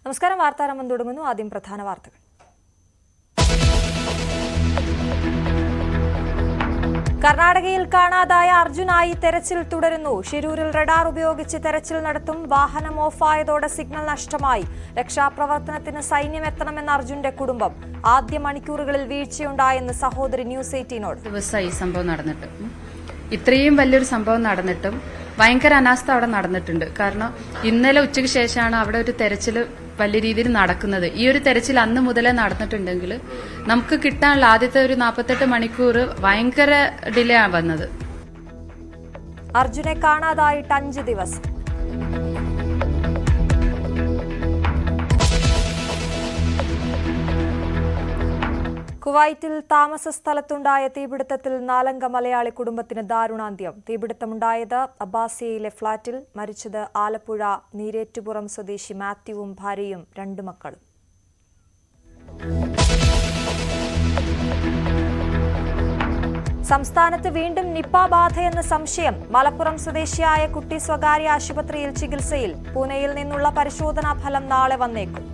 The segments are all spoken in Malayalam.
നമസ്കാരം. വാർത്താരംഭം തുടങ്ങുന്നു. ആദ്യം പ്രധാന വാർത്തകൾ. കർണാടകയിൽ കാണാതായ അർജുനായി തെരച്ചിൽ തുടരുന്നു. ഷിരൂരിൽ റഡാർ ഉപയോഗിച്ച് തെരച്ചിൽ നടത്തും. വാഹനം ഓഫായതോടെ സിഗ്നൽ നഷ്ടമായി. രക്ഷാപ്രവർത്തനത്തിന് സൈന്യം എത്തണമെന്ന അർജുന്റെ കുടുംബം. ആദ്യ മണിക്കൂറുകളിൽ വീഴ്ചയുണ്ടായെന്ന് സഹോദരി ന്യൂസ് 18നോട്. ദിവസമായി ഈ സംഭവം നടന്നിട്ട് ഇത്രയും വലിയൊരു സംഭവം നടന്നിട്ടും ഭയങ്കര അനാസ്ഥ അവിടെ നടന്നിട്ടുണ്ട്. കാരണം ഇന്നലെ ഉച്ചയ്ക്ക് ശേഷമാണ് അവിടെ ഒരു തെരച്ചിൽ വലിയ രീതിയിൽ നടക്കുന്നത്. ഈ ഒരു തെരച്ചിൽ അന്ന് മുതലേ നടന്നിട്ടുണ്ടെങ്കിൽ നമുക്ക് കിട്ടാനുള്ള ആദ്യത്തെ ഒരു 48 മണിക്കൂർ ഭയങ്കര ഡിലേ ആണ് വന്നത്. അർജുനെ കാണാതായിട്ട് 5 ദിവസം. കുവൈറ്റിൽ താമസ സ്ഥലത്തുണ്ടായ തീപിടുത്തത്തിൽ 4 മലയാളി കുടുംബത്തിന് ദാരുണാന്ത്യം. തീപിടുത്തമുണ്ടായത് അബ്ബാസിയയിലെ ഫ്ളാറ്റിൽ. മരിച്ചത് ആലപ്പുഴ നീരേറ്റുപുറം സ്വദേശി മാത്യുവും ഭാര്യയും 2 മക്കളും. സംസ്ഥാനത്ത് വീണ്ടും നിപ്പ ബാധയെന്ന് സംശയം. മലപ്പുറം സ്വദേശിയായ കുട്ടി സ്വകാര്യ ആശുപത്രിയിൽ ചികിത്സയിൽ. പൂനെയിൽ നിന്നുള്ള പരിശോധനാ ഫലം നാളെ വന്നേക്കും.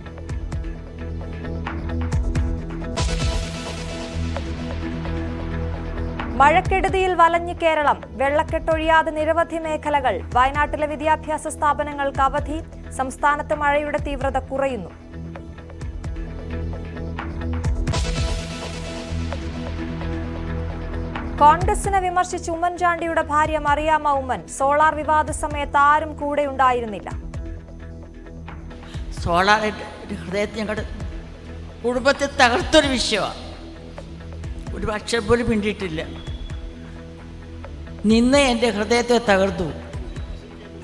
മഴക്കെടുതിയിൽ വലഞ്ഞ് കേരളം. വെള്ളക്കെട്ടൊഴിയാതെ നിരവധി മേഖലകൾ. വയനാട്ടിലെ വിദ്യാഭ്യാസ സ്ഥാപനങ്ങൾക്ക് അവധി. സംസ്ഥാനത്ത് മഴയുടെ തീവ്രത കുറയുന്നു. കോൺഗ്രസിനെ വിമർശിച്ച് ഉമ്മൻചാണ്ടിയുടെ ഭാര്യ മറിയാമ്മ ഉമ്മൻ. സോളാർ വിവാദ സമയത്ത് ആരും കൂടെയുണ്ടായിരുന്നില്ല. സോളാർ ഹൃദയത്തിൽ ഞങ്ങളുടെ കുടുംബത്തെ തകർത്തൊരു വിഷയമാണ്. ഒരു അക്ഷരം പോലും പിണ്ടിയിട്ടില്ല. നിന്ന് എൻ്റെ ഹൃദയത്തെ തകർത്തു.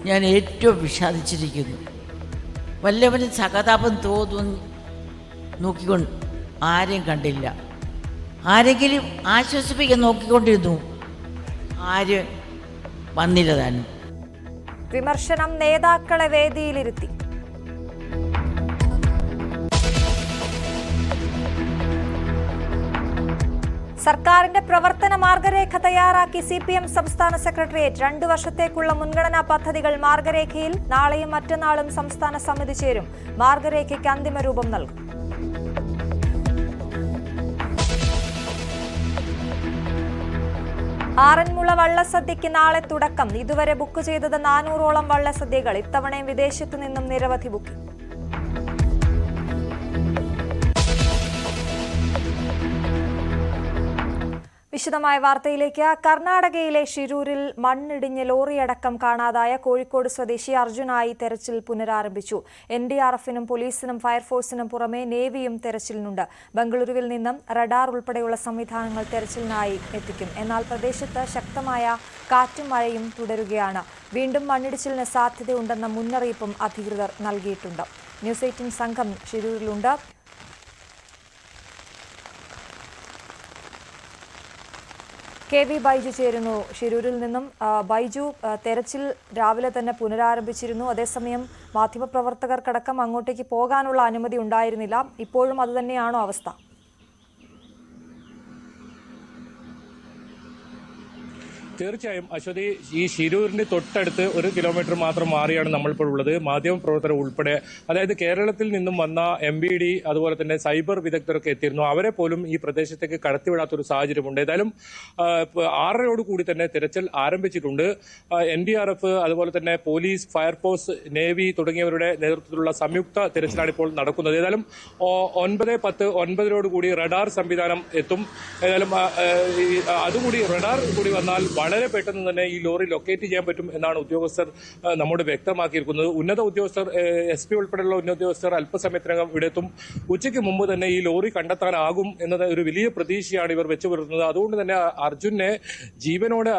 ഞാൻ ഏറ്റവും വിഷാദിച്ചിരിക്കുന്നു. വല്ലവനും സഹതാപം തോന്നുന്നു നോക്കിക്കൊണ്ട് ആരെയും കണ്ടില്ല. ആരെങ്കിലും ആശ്വസിപ്പിക്കാൻ നോക്കിക്കൊണ്ടിരുന്നു. ആരും വന്നില്ല താനും. വിമർശനം നേതാക്കളെ വേദിയിലിരുത്തി. സർക്കാരിന്റെ പ്രവർത്തന മാർഗരേഖ തയ്യാറാക്കി CPM സംസ്ഥാന സെക്രട്ടേറിയറ്റ്. 2 വർഷത്തേക്കുള്ള മുൻഗണനാ പദ്ധതികൾ മാർഗരേഖയിൽ. നാളെയും മറ്റന്നാളും സംസ്ഥാന സമിതി ചേരും. മാർഗരേഖയ്ക്ക് അന്തിമ രൂപം നൽകും. ആറന്മുള വള്ളസദ്യയ്ക്ക് നാളെ തുടക്കം. ഇതുവരെ ബുക്ക് ചെയ്തത് 400ഓളം വള്ളസദ്യകൾ. ഇത്തവണയും വിദേശത്തു നിന്നും നിരവധി ബുക്കിംഗ്. വിശദമായ വാർത്തയിലേക്ക്. കർണാടകയിലെ ഷിരൂരിൽ മണ്ണിടിഞ്ഞ് ലോറിയടക്കം കാണാതായ കോഴിക്കോട് സ്വദേശി അർജുനായി തെരച്ചിൽ പുനരാരംഭിച്ചു. NDRFനും പോലീസിനും ഫയർഫോഴ്സിനും പുറമെ നേവിയും തെരച്ചിലിനുണ്ട്. ബംഗളൂരുവിൽ നിന്നും റഡാർ ഉൾപ്പെടെയുള്ള സംവിധാനങ്ങൾ തെരച്ചിലിനായി എത്തിക്കും. എന്നാൽ പ്രദേശത്ത് ശക്തമായ കാറ്റും മഴയും തുടരുകയാണ്. വീണ്ടും മണ്ണിടിച്ചിലിന് സാധ്യതയുണ്ടെന്ന മുന്നറിയിപ്പും അധികൃതർ നൽകിയിട്ടുണ്ട്. ന്യൂസ് 18 സംഘം ഷിരൂരിലുണ്ട്. KV ബൈജു ചേരുന്നു ഷിരൂരിൽ നിന്നും. ബൈജു, തെരച്ചിൽ രാവിലെ തന്നെ പുനരാരംഭിച്ചിരുന്നു. അതേസമയം മാധ്യമപ്രവർത്തകർക്കടക്കം അങ്ങോട്ടേക്ക് പോകാനുള്ള അനുമതി ഉണ്ടായിരുന്നില്ല. ഇപ്പോഴും അതുതന്നെയാണോ അവസ്ഥ? തീർച്ചയായും അശ്വതി, ഈ ഷിരൂരിന്റെ തൊട്ടടുത്ത് 1 കിലോമീറ്റർ മാത്രം മാറിയാണ് നമ്മളിപ്പോൾ ഉള്ളത്. മാധ്യമപ്രവർത്തകർ ഉൾപ്പെടെ, അതായത് കേരളത്തിൽ നിന്നും വന്ന MVD അതുപോലെ തന്നെ സൈബർ വിദഗ്ധരൊക്കെ എത്തിയിരുന്നു. അവരെ പോലും ഈ പ്രദേശത്തേക്ക് കടത്തിവിടാത്തൊരു സാഹചര്യമുണ്ട്. ഏതായാലും 6:30 കൂടി തന്നെ തിരച്ചിൽ ആരംഭിച്ചിട്ടുണ്ട്. NDRF അതുപോലെ തന്നെ പോലീസ്, ഫയർഫോഴ്സ്, നേവി തുടങ്ങിയവരുടെ നേതൃത്വത്തിലുള്ള സംയുക്ത തിരച്ചിലാണ് ഇപ്പോൾ നടക്കുന്നത്. ഏതായാലും 9:10, 9:00 കൂടി റഡാർ സംവിധാനം എത്തും. ഏതായാലും അതുകൂടി റഡാർ കൂടി വന്നാൽ വളരെ പെട്ടെന്ന് തന്നെ ഈ ലോറി ലൊക്കേറ്റ് ചെയ്യാൻ പറ്റും എന്നാണ് ഉദ്യോഗസ്ഥർ നമ്മോട് വ്യക്തമാക്കിയിരിക്കുന്നത്. ഉന്നത ഉദ്യോഗസ്ഥർ, SP ഉൾപ്പെടെയുള്ള ഉന്നത ഉദ്യോഗസ്ഥർ അല്പസമയത്തിനകം ഇവിടെ എത്തും. ഉച്ചയ്ക്ക് മുമ്പ് തന്നെ ഈ ലോറി കണ്ടെത്താനാകും എന്നത് ഒരു വലിയ പ്രതീക്ഷയാണ് ഇവർ വെച്ചു പുലർത്തുന്നത്. അതുകൊണ്ട് തന്നെ അർജുനെ ജീവനോടെ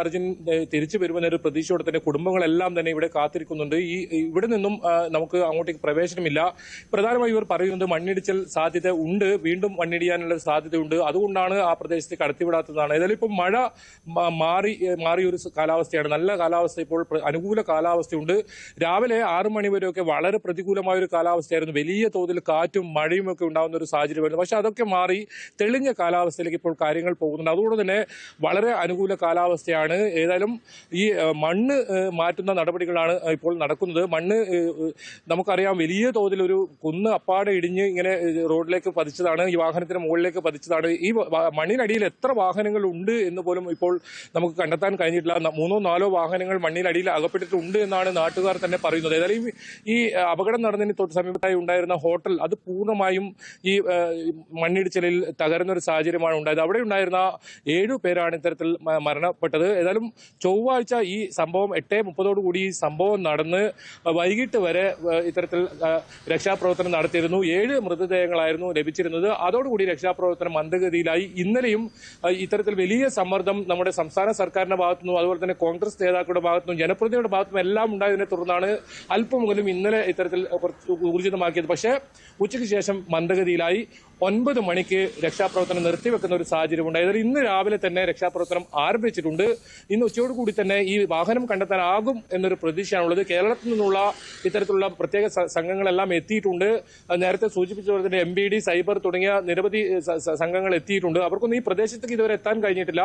തിരിച്ചു വരുമെന്നൊരു പ്രതീക്ഷയോടെ തന്നെ കുടുംബങ്ങളെല്ലാം തന്നെ ഇവിടെ കാത്തിരിക്കുന്നുണ്ട്. ഇവിടെ നിന്നും നമുക്ക് അങ്ങോട്ടേക്ക് പ്രവേശനമില്ല. പ്രധാനമായും ഇവർ പറയുന്നത് മണ്ണിടിച്ചൽ സാധ്യത ഉണ്ട്, വീണ്ടും മണ്ണിടിയാനുള്ള സാധ്യതയുണ്ട്. അതുകൊണ്ടാണ് ആ പ്രദേശത്ത് കടത്തിവിടാത്തതാണ്. ഏതായാലും ഇപ്പം മഴ മാറി മാറിയ ഒരു കാലാവസ്ഥയാണ്. നല്ല കാലാവസ്ഥ, ഇപ്പോൾ അനുകൂല കാലാവസ്ഥയുണ്ട്. രാവിലെ 6 മണി വരെയൊക്കെ വളരെ പ്രതികൂലമായ ഒരു കാലാവസ്ഥയായിരുന്നു. വലിയ തോതിൽ കാറ്റും മഴയും ഒക്കെ ഉണ്ടാകുന്ന ഒരു സാഹചര്യമായിരുന്നു. പക്ഷെ അതൊക്കെ മാറി തെളിഞ്ഞ കാലാവസ്ഥയിലേക്ക് ഇപ്പോൾ കാര്യങ്ങൾ പോകുന്നുണ്ട്. അതുകൊണ്ട് തന്നെ വളരെ അനുകൂല കാലാവസ്ഥയാണ്. ഏതായാലും ഈ മണ്ണ് മാറ്റുന്ന നടപടികളാണ് ഇപ്പോൾ നടക്കുന്നത്. മണ്ണ് നമുക്കറിയാം, വലിയ തോതിൽ ഒരു കുന്ന് അപ്പാടെ ഇടിഞ്ഞ് ഇങ്ങനെ റോഡിലേക്ക് പതിച്ചതാണ്, ഈ വാഹനത്തിന് മുകളിലേക്ക് പതിച്ചതാണ്. ഈ മണ്ണിനടിയിൽ എത്ര വാഹനങ്ങൾ ഉണ്ട് എന്ന് പോലും ഇപ്പോൾ നമുക്ക് കണ്ടെത്താൻ കഴിഞ്ഞിട്ടില്ല. 3-4 വാഹനങ്ങൾ മണ്ണിനടിയിൽ അകപ്പെട്ടിട്ടുണ്ട് എന്നാണ് നാട്ടുകാർ തന്നെ പറയുന്നത്. ഏതായാലും ഈ അപകടം നടന്നതിന് തൊട്ട് സമീപത്തായി ഉണ്ടായിരുന്ന ഹോട്ടൽ അത് പൂർണ്ണമായും ഈ മണ്ണിടിച്ചിലിൽ തകരുന്ന ഒരു സാഹചര്യമാണ് ഉണ്ടായത്. അവിടെ ഉണ്ടായിരുന്ന 7 പേരാണ് ഇത്തരത്തിൽ മരണപ്പെട്ടത്. ഏതായാലും ചൊവ്വാഴ്ച ഈ സംഭവം 8:30 ഈ സംഭവം നടന്ന് വൈകിട്ട് വരെ ഇത്തരത്തിൽ രക്ഷാപ്രവർത്തനം നടത്തിയിരുന്നു. 7 മൃതദേഹങ്ങളായിരുന്നു ലഭിച്ചിരുന്നത്. അതോടുകൂടി രക്ഷാപ്രവർത്തനം മന്ദഗതിയിലായി. ഇന്നലെയും ഇത്തരത്തിൽ വലിയ സമ്മർദ്ദം നമ്മുടെ സംസ്ഥാന സർക്കാരിന്റെ ഭാഗത്തുനിന്നും അതുപോലെ തന്നെ കോൺഗ്രസ് നേതാക്കളുടെ ഭാഗത്തുനിന്നും ജനപ്രതിനിധിയുടെ ഭാഗത്തുനിന്നും എല്ലാം ഉണ്ടായതിനെ തുടർന്നാണ് അല്പം മുതലും ഇന്നലെ ഇത്തരത്തിൽ ഊർജിതമാക്കിയത്. പക്ഷേ ഉച്ചയ്ക്ക് ശേഷം മന്ദഗതിയിലായി. 9 മണിക്ക് രക്ഷാപ്രവർത്തനം നിർത്തിവെക്കുന്ന ഒരു സാഹചര്യം ഉണ്ടായത്. ഇന്ന് രാവിലെ തന്നെ രക്ഷാപ്രവർത്തനം ആരംഭിച്ചിട്ടുണ്ട്. ഇന്ന് ഉച്ചയോടുകൂടി തന്നെ ഈ വാഹനം കണ്ടെത്താനാകും എന്നൊരു പ്രതീക്ഷയാണുള്ളത്. കേരളത്തിൽ നിന്നുള്ള ഇത്തരത്തിലുള്ള പ്രത്യേക സംഘങ്ങളെല്ലാം എത്തിയിട്ടുണ്ട്. നേരത്തെ സൂചിപ്പിച്ചതുപോലെ തന്നെ MBD, സൈബർ തുടങ്ങിയ നിരവധി സംഘങ്ങൾ എത്തിയിട്ടുണ്ട്. അവർക്കൊന്നും ഈ പ്രദേശത്തേക്ക് ഇതുവരെ എത്താൻ കഴിഞ്ഞിട്ടില്ല.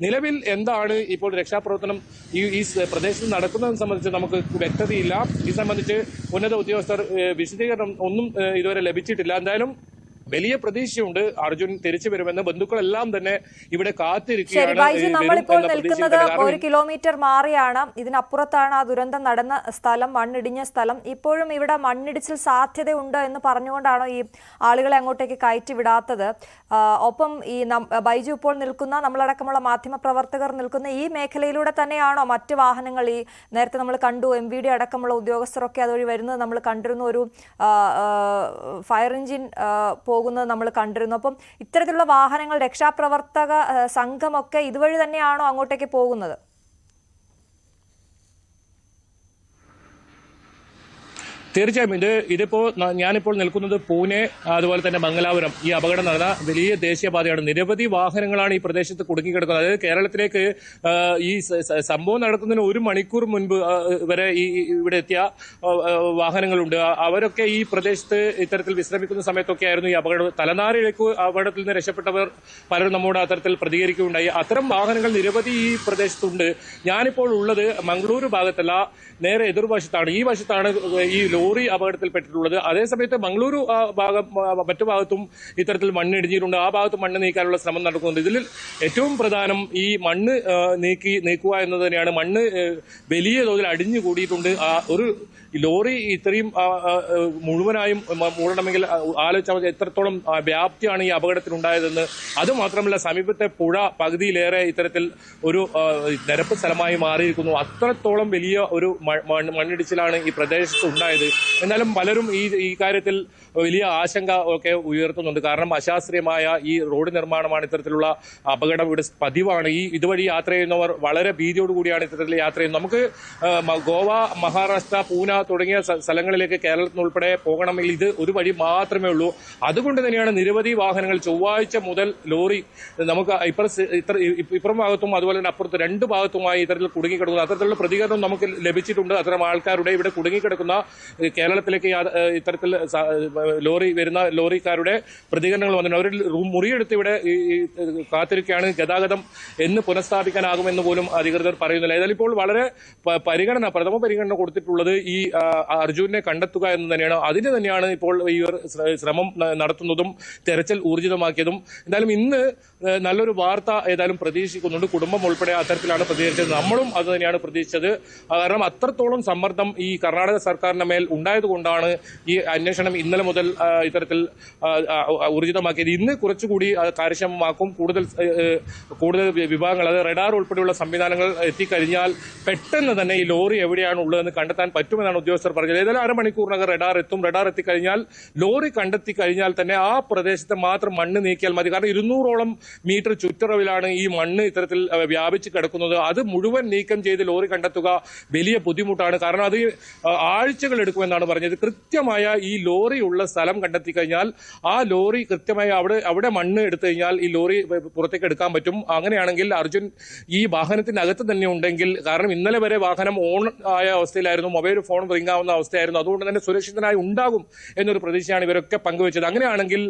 നിലവിൽ എന്താണ് ഇപ്പോൾ രക്ഷാപ്രവർത്തനം ഈ പ്രദേശത്ത് നടക്കുന്നതെന്ന് സംബന്ധിച്ച് നമുക്ക് വ്യക്തതയില്ല. ഈ സംബന്ധിച്ച് ഉന്നത ഉദ്യോഗസ്ഥർ വിശദീകരണം ഒന്നും ഇതുവരെ ലഭിച്ചിട്ടില്ല. എന്തായാലും വലിയ പ്രതീക്ഷയുണ്ട് അർജുൻ തിരിച്ചു വരുമെന്ന്. ബന്ധുക്കളെല്ലാം തന്നെ ഇവിടെ കാത്തിരിക്കുകയാണ്. നമ്മളിപ്പോൾ നിൽക്കുന്നത് 1 കിലോമീറ്റർ മാറിയാണ്. ഇതിനപ്പുറത്താണ് ആ ദുരന്തം നടന്ന സ്ഥലം, മണ്ണിടിഞ്ഞ സ്ഥലം. ഇപ്പോഴും ഇവിടെ മണ്ണിടിച്ചിൽ സാധ്യതയുണ്ട് എന്ന് പറഞ്ഞുകൊണ്ടാണ് ഈ ആളുകളെ അങ്ങോട്ടേക്ക് കയറ്റി വിടാത്തത്. ഒപ്പം ഈ ബൈജു ഇപ്പോൾ നിൽക്കുന്ന, നമ്മളടക്കമുള്ള മാധ്യമപ്രവർത്തകർ നിൽക്കുന്ന ഈ മേഖലയിലൂടെ തന്നെയാണോ മറ്റ് വാഹനങ്ങൾ, ഈ നേരത്തെ നമ്മൾ കണ്ടു MVD അടക്കമുള്ള ഉദ്യോഗസ്ഥരൊക്കെ അതുവഴി വരുന്നത് നമ്മൾ കണ്ടിരുന്നു, ഒരു ഫയർ എഞ്ചിൻ പോകുന്നത് നമ്മൾ കണ്ടിരുന്നു. അപ്പം ഇത്തരത്തിലുള്ള വാഹനങ്ങൾ, രക്ഷാപ്രവർത്തക സംഘമൊക്കെ ഇതുവഴി തന്നെയാണോ അങ്ങോട്ടേക്ക് പോകുന്നത്? തീർച്ചയായും ഇതിപ്പോ ഞാനിപ്പോൾ നിൽക്കുന്നത് പൂനെ, അതുപോലെ തന്നെ മംഗലാപുരം, ഈ അപകടം നടന്ന വലിയ ദേശീയപാതയാണ്. നിരവധി വാഹനങ്ങളാണ് ഈ പ്രദേശത്ത് കുടുങ്ങിക്കിടക്കുന്നത്. അതായത് കേരളത്തിലേക്ക് ഈ സംഭവം നടക്കുന്നതിന് 1 മണിക്കൂർ മുൻപ് വരെ ഇവിടെ എത്തിയ വാഹനങ്ങളുണ്ട്. അവരൊക്കെ ഈ പ്രദേശത്ത് ഇത്തരത്തിൽ വിശ്രമിക്കുന്ന സമയത്തൊക്കെ ആയിരുന്നു ഈ അപകടം. തലനാരിഴയ്ക്ക് അപകടത്തിൽ നിന്ന് രക്ഷപ്പെട്ടവർ പലരും നമ്മോട് അത്തരത്തിൽ പ്രതികരിക്കുകയുണ്ടായി. അത്തരം വാഹനങ്ങൾ നിരവധി ഈ പ്രദേശത്തുണ്ട്. ഞാനിപ്പോൾ ഉള്ളത് മംഗളൂരു ഭാഗത്തല്ല, നേരെ എതിർവശത്താണ്. ഈ വശത്താണ് ഈ ലോറി അപകടത്തിൽപ്പെട്ടിട്ടുള്ളത്. അതേസമയത്ത് മംഗളൂരു ഭാഗം, മറ്റു ഭാഗത്തും ഇത്തരത്തിൽ മണ്ണിടിഞ്ഞിട്ടുണ്ട്. ആ ഭാഗത്ത് മണ്ണ് നീക്കാനുള്ള ശ്രമം നടക്കുന്നുണ്ട്. ഇതിൽ ഏറ്റവും പ്രധാനം ഈ മണ്ണ് നീക്കുക എന്നത് തന്നെയാണ്. മണ്ണ് വലിയ തോതിൽ അടിഞ്ഞു കൂടിയിട്ടുണ്ട്. ഒരു ലോറി ഇത്രയും മുഴുവനായും മൂടണമെങ്കിൽ ആലോചിച്ചാൽ എത്രത്തോളം വ്യാപ്തിയാണ് ഈ അപകടത്തിനുണ്ടായതെന്ന്. അതുമാത്രമല്ല, സമീപത്തെ പുഴ പകുതിയിലേറെ ഇത്തരത്തിൽ ഒരു നിരപ്പ് സ്ഥലമായി മാറിയിരിക്കുന്നു. അത്രത്തോളം വലിയ ഒരു മണ്ണിടിച്ചിലാണ് ഈ പ്രദേശത്ത് ഉണ്ടായത്. എന്നാലും പലരും ഈ കാര്യത്തിൽ വലിയ ആശങ്ക ഒക്കെ ഉയർത്തുന്നുണ്ട്. കാരണം അശാസ്ത്രീയമായ ഈ റോഡ് നിർമ്മാണമാണ് ഇത്തരത്തിലുള്ള അപകടം ഇവിടെ പതിവാണ്. ഇതുവഴി യാത്ര ചെയ്യുന്നവർ വളരെ ഭീതിയോടുകൂടിയാണ് ഇത്തരത്തിൽ യാത്ര ചെയ്യുന്നത്. നമുക്ക് ഗോവ, മഹാരാഷ്ട്ര, പൂന തുടങ്ങിയ സ്ഥലങ്ങളിലേക്ക് കേരളത്തിൽ ഉൾപ്പെടെ പോകണമെങ്കിൽ ഇത് ഒരു വഴി മാത്രമേ ഉള്ളൂ. അതുകൊണ്ട് തന്നെയാണ് നിരവധി വാഹനങ്ങൾ ചൊവ്വാഴ്ച മുതൽ ലോറി നമുക്ക് ഇപ്പുറം ഭാഗത്തും അതുപോലെ തന്നെ അപ്പുറത്ത് 2 ഭാഗത്തുമായി ഇത്തരത്തിൽ കുടുങ്ങിക്കിടക്കുന്നത്. അത്തരത്തിലുള്ള പ്രതികരണം നമുക്ക് ലഭിച്ചിട്ടുണ്ട്. അത്തരം ആൾക്കാരുടെ ഇവിടെ കുടുങ്ങിക്കിടക്കുന്ന കേരളത്തിലേക്ക് ഇത്തരത്തിൽ ലോറി വരുന്ന ലോറിക്കാരുടെ പ്രതികരണങ്ങൾ വന്നിട്ടുണ്ട്. അവർ മുറിയെടുത്ത് ഇവിടെ കാത്തിരിക്കുകയാണ്. ഗതാഗതം എന്ന് പുനഃസ്ഥാപിക്കാനാകുമെന്ന് പോലും അധികൃതർ പറയുന്നില്ല. ഏതായാലും ഇപ്പോൾ വളരെ പ്രഥമ പരിഗണന കൊടുത്തിട്ടുള്ളത് ഈ അർജുനെ കണ്ടെത്തുക എന്ന് തന്നെയാണ്. അതിന് തന്നെയാണ് ഇപ്പോൾ ഈ ശ്രമം നടത്തുന്നതും തെരച്ചിൽ ഊർജിതമാക്കിയതും. എന്തായാലും ഇന്ന് നല്ലൊരു വാർത്ത ഏതായാലും പ്രതീക്ഷിക്കുന്നുണ്ട്. കുടുംബം ഉൾപ്പെടെ അത്തരത്തിലാണ് പ്രതികരിച്ചത്. നമ്മളും അത് തന്നെയാണ് പ്രതീക്ഷിച്ചത്. കാരണം അത്രത്തോളം സമ്മർദ്ദം ഈ കർണാടക സർക്കാരിന്റെ മേൽ ഉണ്ടായതുകൊണ്ടാണ് ഈ അന്വേഷണം ഇന്നലെ മുതൽ ഇത്തരത്തിൽ ഊർജിതമാക്കിയത്. ഇന്ന് കുറച്ചുകൂടി കാര്യക്ഷമമാക്കും. കൂടുതൽ വിഭാഗങ്ങൾ, അത് റഡാർ ഉൾപ്പെടെയുള്ള സംവിധാനങ്ങൾ എത്തിക്കഴിഞ്ഞാൽ പെട്ടെന്ന് തന്നെ ഈ ലോറി എവിടെയാണ് ഉള്ളതെന്ന് കണ്ടെത്താൻ പറ്റുമെന്നാണ് ഉദ്യോഗസ്ഥർ പറഞ്ഞത്. ഏതായാലും 1/2 മണിക്കൂറിനകം റഡാർ എത്തും. റഡാർ എത്തിക്കഴിഞ്ഞാൽ ലോറി കണ്ടെത്തി കഴിഞ്ഞാൽ തന്നെ ആ പ്രദേശത്തെ മാത്രം മണ്ണ് നീക്കിയാൽ മതി. കാരണം 200ഓളം മീറ്റർ ചുറ്റളവിലാണ് ഈ മണ്ണ് ഇത്തരത്തിൽ വ്യാപിച്ച് കിടക്കുന്നത്. അത് മുഴുവൻ നീക്കം ചെയ്ത് ലോറി കണ്ടെത്തുക വലിയ ബുദ്ധിമുട്ടാണ്. കാരണം അത് ആഴ്ചകൾ എടുക്കും. നടക്കുമെന്നാണ് പറഞ്ഞത്. കൃത്യമായ ഈ ലോറി ഉള്ള സ്ഥലം കണ്ടെത്തി കഴിഞ്ഞാൽ ആ ലോറി കൃത്യമായി അവിടെ മണ്ണ് എടുത്തു കഴിഞ്ഞാൽ ഈ ലോറി പുറത്തേക്ക് എടുക്കാൻ പറ്റും. അങ്ങനെയാണെങ്കിൽ അർജുൻ ഈ വാഹനത്തിനകത്ത് തന്നെ ഉണ്ടെങ്കിൽ, കാരണം ഇന്നലെ വരെ വാഹനം ഓൺ ആയ അവസ്ഥയിലായിരുന്നു, മൊബൈൽ ഫോൺ റിംഗ് ആവുന്ന അവസ്ഥയായിരുന്നു, അതുകൊണ്ട് തന്നെ സുരക്ഷിതനായി ഉണ്ടാകും എന്നൊരു പ്രതീക്ഷയാണ് ഇവരൊക്കെ പങ്കുവച്ചത്. അങ്ങനെയാണെങ്കിൽ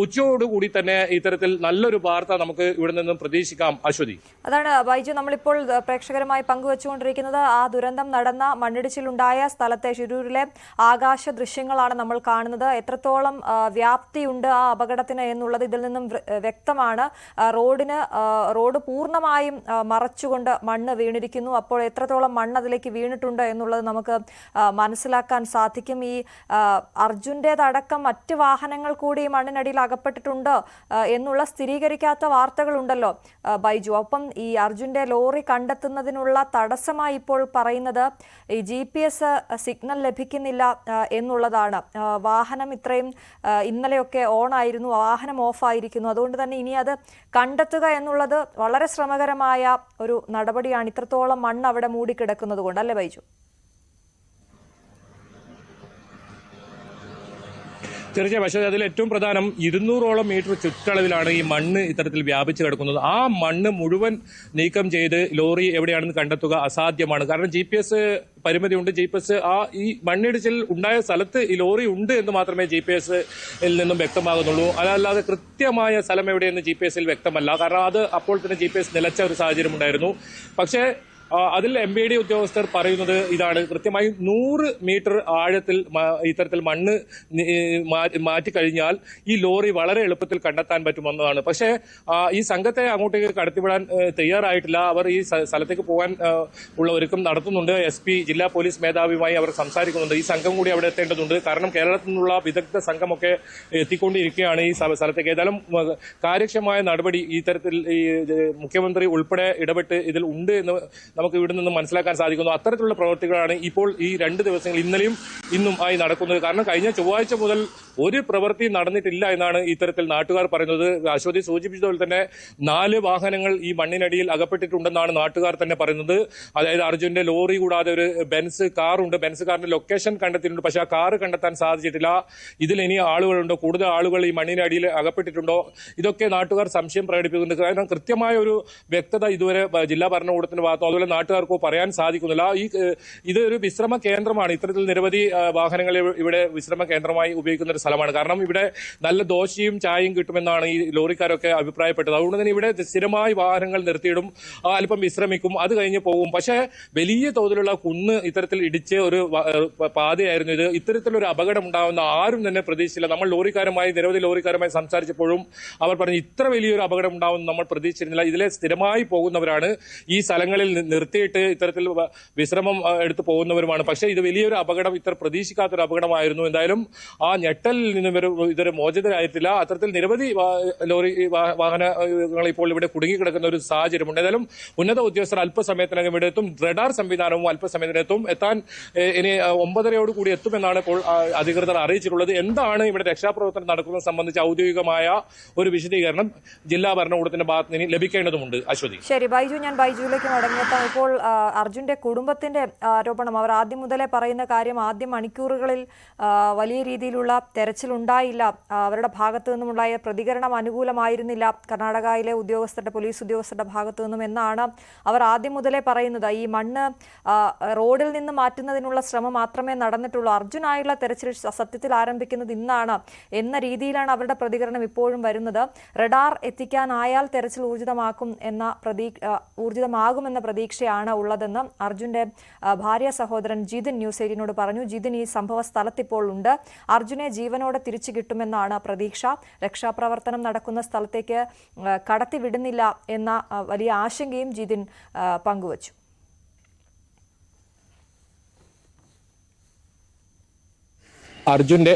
ഉച്ചയോടുകൂടി തന്നെ ഇത്തരത്തിൽ നല്ലൊരു വാർത്ത നമുക്ക് ഇവിടെ നിന്നും പ്രതീക്ഷിക്കാം. അശ്വതി, അതാണ് ബൈജു നമ്മളിപ്പോൾ പ്രേക്ഷകരുമായി പങ്കുവച്ചുകൊണ്ടിരിക്കുന്നത്. ആ ദുരന്തം നടന്ന മണ്ണിടിച്ചിലുണ്ടായ സ്ഥലത്തെ ഷിരൂരിലെ ആകാശ ദൃശ്യങ്ങളാണ് നമ്മൾ കാണുന്നത്. എത്രത്തോളം വ്യാപ്തിയുണ്ട് ആ അപകടത്തിന് എന്നുള്ളത് ഇതിൽ നിന്നും വ്യക്തമാണ്. റോഡ് പൂർണ്ണമായും മറച്ചുകൊണ്ട് മണ്ണ് വീണിരിക്കുന്നു. അപ്പോൾ എത്രത്തോളം മണ്ണ് അതിലേക്ക് വീണിട്ടുണ്ട് എന്നുള്ളത് നമുക്ക് മനസ്സിലാക്കാൻ സാധിക്കും. ഈ അർജുൻ്റേതടക്കം മറ്റ് വാഹനങ്ങൾ കൂടി മണ്ണിനടിയിൽ അകപ്പെട്ടിട്ടുണ്ട് എന്നുള്ള സ്ഥിരീകരിക്കാത്ത വാർത്തകളുണ്ടല്ലോ ബൈജു. ഒപ്പം ഈ അർജുൻ്റെ ലോറി കണ്ടെത്തുന്നതിനുള്ള തടസ്സമായി ഇപ്പോൾ പറയുന്നത് ഈ GPS സിഗ്നൽ ലഭിക്കുന്നില്ല എന്നുള്ളതാണ്. വാഹനം ഇത്രയും ഇന്നലെയൊക്കെ ഓൺ ആയിരുന്നു, വാഹനം ഓഫായിരിക്കുന്നു. അതുകൊണ്ട് തന്നെ ഇനി അത് കണ്ടെത്തുക എന്നുള്ളത് വളരെ ശ്രമകരമായ ഒരു നടപടിയാണ്, ഇത്രത്തോളം മണ്ണ് അവിടെ മൂടിക്കിടക്കുന്നത് കൊണ്ട്, അല്ലേ ബൈജു? തീർച്ചയായും. പക്ഷേ അതിൽ ഏറ്റവും പ്രധാനം 200ഓളം മീറ്റർ ചുറ്റളവിലാണ് ഈ മണ്ണ് ഇത്തരത്തിൽ വ്യാപിച്ചു കിടക്കുന്നത്. ആ മണ്ണ് മുഴുവൻ നീക്കം ചെയ്ത് ലോറി എവിടെയാണെന്ന് കണ്ടെത്തുക അസാധ്യമാണ്. കാരണം GPS പരിമിതിയുണ്ട്. GPS ഈ മണ്ണിടിച്ചിൽ ഉണ്ടായ സ്ഥലത്ത് ഈ ലോറി ഉണ്ട് എന്ന് മാത്രമേ GPS-ൽ നിന്നും വ്യക്തമാകുന്നുള്ളൂ. അതല്ലാതെ കൃത്യമായ സ്ഥലം എവിടെയെന്ന് GPS-ൽ വ്യക്തമല്ല. കാരണം അത് അപ്പോൾ തന്നെ GPS നിലച്ച ഒരു സാഹചര്യം ഉണ്ടായിരുന്നു. പക്ഷേ അതിൽ MVD ഉദ്യോഗസ്ഥർ പറയുന്നത് ഇതാണ്, കൃത്യമായി 100 മീറ്റർ ആഴത്തിൽ ഇത്തരത്തിൽ മണ്ണ് മാറ്റിക്കഴിഞ്ഞാൽ ഈ ലോറി വളരെ എളുപ്പത്തിൽ കണ്ടെത്താൻ പറ്റുമെന്നതാണ്. പക്ഷേ ഈ സംഘത്തെ അങ്ങോട്ടേക്ക് കടത്തിവിടാൻ തയ്യാറായിട്ടില്ല. അവർ ഈ സ്ഥലത്തേക്ക് പോകാൻ ഉള്ള ഒരുക്കം നടത്തുന്നുണ്ട്. SP ജില്ലാ പോലീസ് മേധാവിയുമായി അവർ സംസാരിക്കുന്നുണ്ട്. ഈ സംഘം കൂടി അവിടെ എത്തേണ്ടതുണ്ട്. കാരണം കേരളത്തിൽ നിന്നുള്ള വിദഗ്ധ സംഘമൊക്കെ എത്തിക്കൊണ്ടിരിക്കുകയാണ് ഈ സ്ഥലത്തേക്ക്. ഏതായാലും കാര്യക്ഷമമായ നടപടി ഈ തരത്തിൽ ഈ മുഖ്യമന്ത്രി ഉൾപ്പെടെ ഇടപെട്ട് ഇതിൽ ഉണ്ട് എന്ന് നമുക്ക് ഇവിടെ നിന്ന് മനസ്സിലാക്കാൻ സാധിക്കുന്നു. അത്തരത്തിലുള്ള പ്രവർത്തികളാണ് ഇപ്പോൾ ഈ 2 ദിവസങ്ങൾ ഇന്നലെയും ഇന്നും ആയി നടക്കുന്നത്. കാരണം കഴിഞ്ഞ ചൊവ്വാഴ്ച മുതൽ ഒരു പ്രവൃത്തി നടന്നിട്ടില്ല എന്നാണ് ഇത്തരത്തിൽ നാട്ടുകാർ പറയുന്നത്. അശ്വതി സൂചിപ്പിച്ചതുപോലെ തന്നെ 4 വാഹനങ്ങൾ ഈ മണ്ണിനടിയിൽ അകപ്പെട്ടിട്ടുണ്ടെന്നാണ് നാട്ടുകാർ തന്നെ പറയുന്നത്. അതായത് അർജുന്റെ ലോറി കൂടാതെ ഒരു ബെൻസ് കാറുണ്ട്. ബെൻസ് കാറിന്റെ ലൊക്കേഷൻ കണ്ടെത്തിയിട്ടുണ്ട്. പക്ഷേ ആ കാറ് കണ്ടെത്താൻ സാധിച്ചിട്ടില്ല. ഇതിൽ ഇനി ആളുകളുണ്ടോ, കൂടുതൽ ആളുകൾ ഈ മണ്ണിനടിയിൽ അകപ്പെട്ടിട്ടുണ്ടോ, ഇതൊക്കെ നാട്ടുകാർ സംശയം പ്രകടിപ്പിക്കുന്നുണ്ട്. കാരണം കൃത്യമായ ഒരു വ്യക്തത ഇതുവരെ ജില്ലാ ഭരണകൂടത്തിന്റെ ഭാഗത്തോ അതുപോലെ നാട്ടുകാർക്കോ പറയാൻ സാധിക്കുന്നില്ല. ഇതൊരു വിശ്രമ കേന്ദ്രമാണ്. ഇത്തരത്തിൽ നിരവധി വാഹനങ്ങൾ ഇവിടെ വിശ്രമ കേന്ദ്രമായി ഉപയോഗിക്കുന്ന ഒരു സ്ഥലമാണ്. കാരണം ഇവിടെ നല്ല ദോശയും ചായയും കിട്ടുമെന്നാണ് ഈ ലോറിക്കാരൊക്കെ അഭിപ്രായപ്പെട്ടത്. അതുകൊണ്ട് തന്നെ ഇവിടെ സ്ഥിരമായി വാഹനങ്ങൾ നിർത്തിയിടും, അല്പം വിശ്രമിക്കും, അത് കഴിഞ്ഞ് പോകും. പക്ഷേ വലിയ തോതിലുള്ള കുന്ന് ഇത്തരത്തിൽ ഇടിച്ച് ഒരു പാതയായിരുന്നു ഇത്. ഇത്തരത്തിലൊരു അപകടം ഉണ്ടാകുന്ന ആരും തന്നെ പ്രതീക്ഷിച്ചില്ല. നമ്മൾ നിരവധി ലോറിക്കാരുമായി സംസാരിച്ചപ്പോഴും അവർ പറഞ്ഞു ഇത്ര വലിയൊരു അപകടം ഉണ്ടാവുമെന്ന് നമ്മൾ പ്രതീക്ഷിച്ചിരുന്നില്ല. ഇതിലെ സ്ഥിരമായി പോകുന്നവരാണ്, ഈ സ്ഥലങ്ങളിൽ നിർത്തിയിട്ട് ഇത്തരത്തിൽ വിശ്രമം എടുത്ത് പോകുന്നവരുമാണ്. പക്ഷേ ഇത് വലിയൊരു അപകടം, ഇത്ര പ്രതീക്ഷിക്കാത്തൊരു അപകടമായിരുന്നു. എന്തായാലും ആ ഞെട്ടലിൽ നിന്നും ഇതൊരു മോചിതരായിട്ടില്ല. അത്തരത്തിൽ നിരവധി ലോറി വാഹനങ്ങൾ ഇപ്പോൾ ഇവിടെ കുടുങ്ങിക്കിടക്കുന്ന ഒരു സാഹചര്യമുണ്ട്. ഏതായാലും ഉന്നത ഉദ്യോഗസ്ഥർ അല്പസമയത്തിനകം ഇവിടെ എത്തും. റഡാർ സംവിധാനവും അല്പസമയത്തിനെത്തും. ഇനി 9:30 കൂടി എത്തുമെന്നാണ് ഇപ്പോൾ അധികൃതർ അറിയിച്ചിട്ടുള്ളത്. എന്താണ് ഇവിടെ രക്ഷാപ്രവർത്തനം നടക്കുന്നത് സംബന്ധിച്ച് ഔദ്യോഗികമായ ഒരു വിശദീകരണം ജില്ലാ ഭരണകൂടത്തിന്റെ ഭാഗത്ത് നിന്ന് ലഭിക്കേണ്ടതുണ്ട്. അശ്വതി, ശരി ബൈജു, ഞാൻ ബൈജുവിലേക്ക് മടങ്ങിയെത്താം. ഇപ്പോൾ അർജുന്റെ കുടുംബത്തിന്റെ ആരോപണം, അവർ ആദ്യം മുതലേ പറയുന്ന കാര്യം, ആദ്യ മണിക്കൂറുകളിൽ വലിയ രീതിയിലുള്ള തെരച്ചിലുണ്ടായില്ല, അവരുടെ ഭാഗത്തു നിന്നുമുണ്ടായ പ്രതികരണം അനുകൂലമായിരുന്നില്ല കർണാടകയിലെ പോലീസ് ഉദ്യോഗസ്ഥരുടെ ഭാഗത്തു നിന്നും എന്നാണ് അവർ ആദ്യം മുതലേ പറയുന്നത്. ഈ മണ്ണ് റോഡിൽ നിന്ന് മാറ്റുന്നതിനുള്ള ശ്രമം മാത്രമേ നടന്നിട്ടുള്ളൂ, അർജുനായുള്ള തെരച്ചിൽ സത്യത്തിൽ ആരംഭിക്കുന്നത് ഇന്നാണ് എന്ന രീതിയിലാണ് അവരുടെ പ്രതികരണം ഇപ്പോഴും വരുന്നത്. റഡാർ എത്തിക്കാനായാൽ തെരച്ചിൽ ഊർജിതമാകുമെന്ന പ്രതീക്ഷയാണ് ഉള്ളതെന്ന് അർജുന്റെ ഭാര്യ സഹോദരൻ ജിതിൻ ന്യൂസ് 18നോട് പറഞ്ഞു. ജിതിൻ ഈ സംഭവ സ്ഥലത്തിപ്പോൾ ഉണ്ട്. അർജുനെ ജീവനോടെ തിരിച്ചു കിട്ടുമെന്നാണ് പ്രതീക്ഷ. രക്ഷാപ്രവർത്തനം നടക്കുന്ന സ്ഥലത്തേക്ക് കടത്തിവിടുന്നില്ല എന്ന വലിയ ആശങ്കയും ജിതിൻ പങ്കുവച്ചു. അർജുന്റെ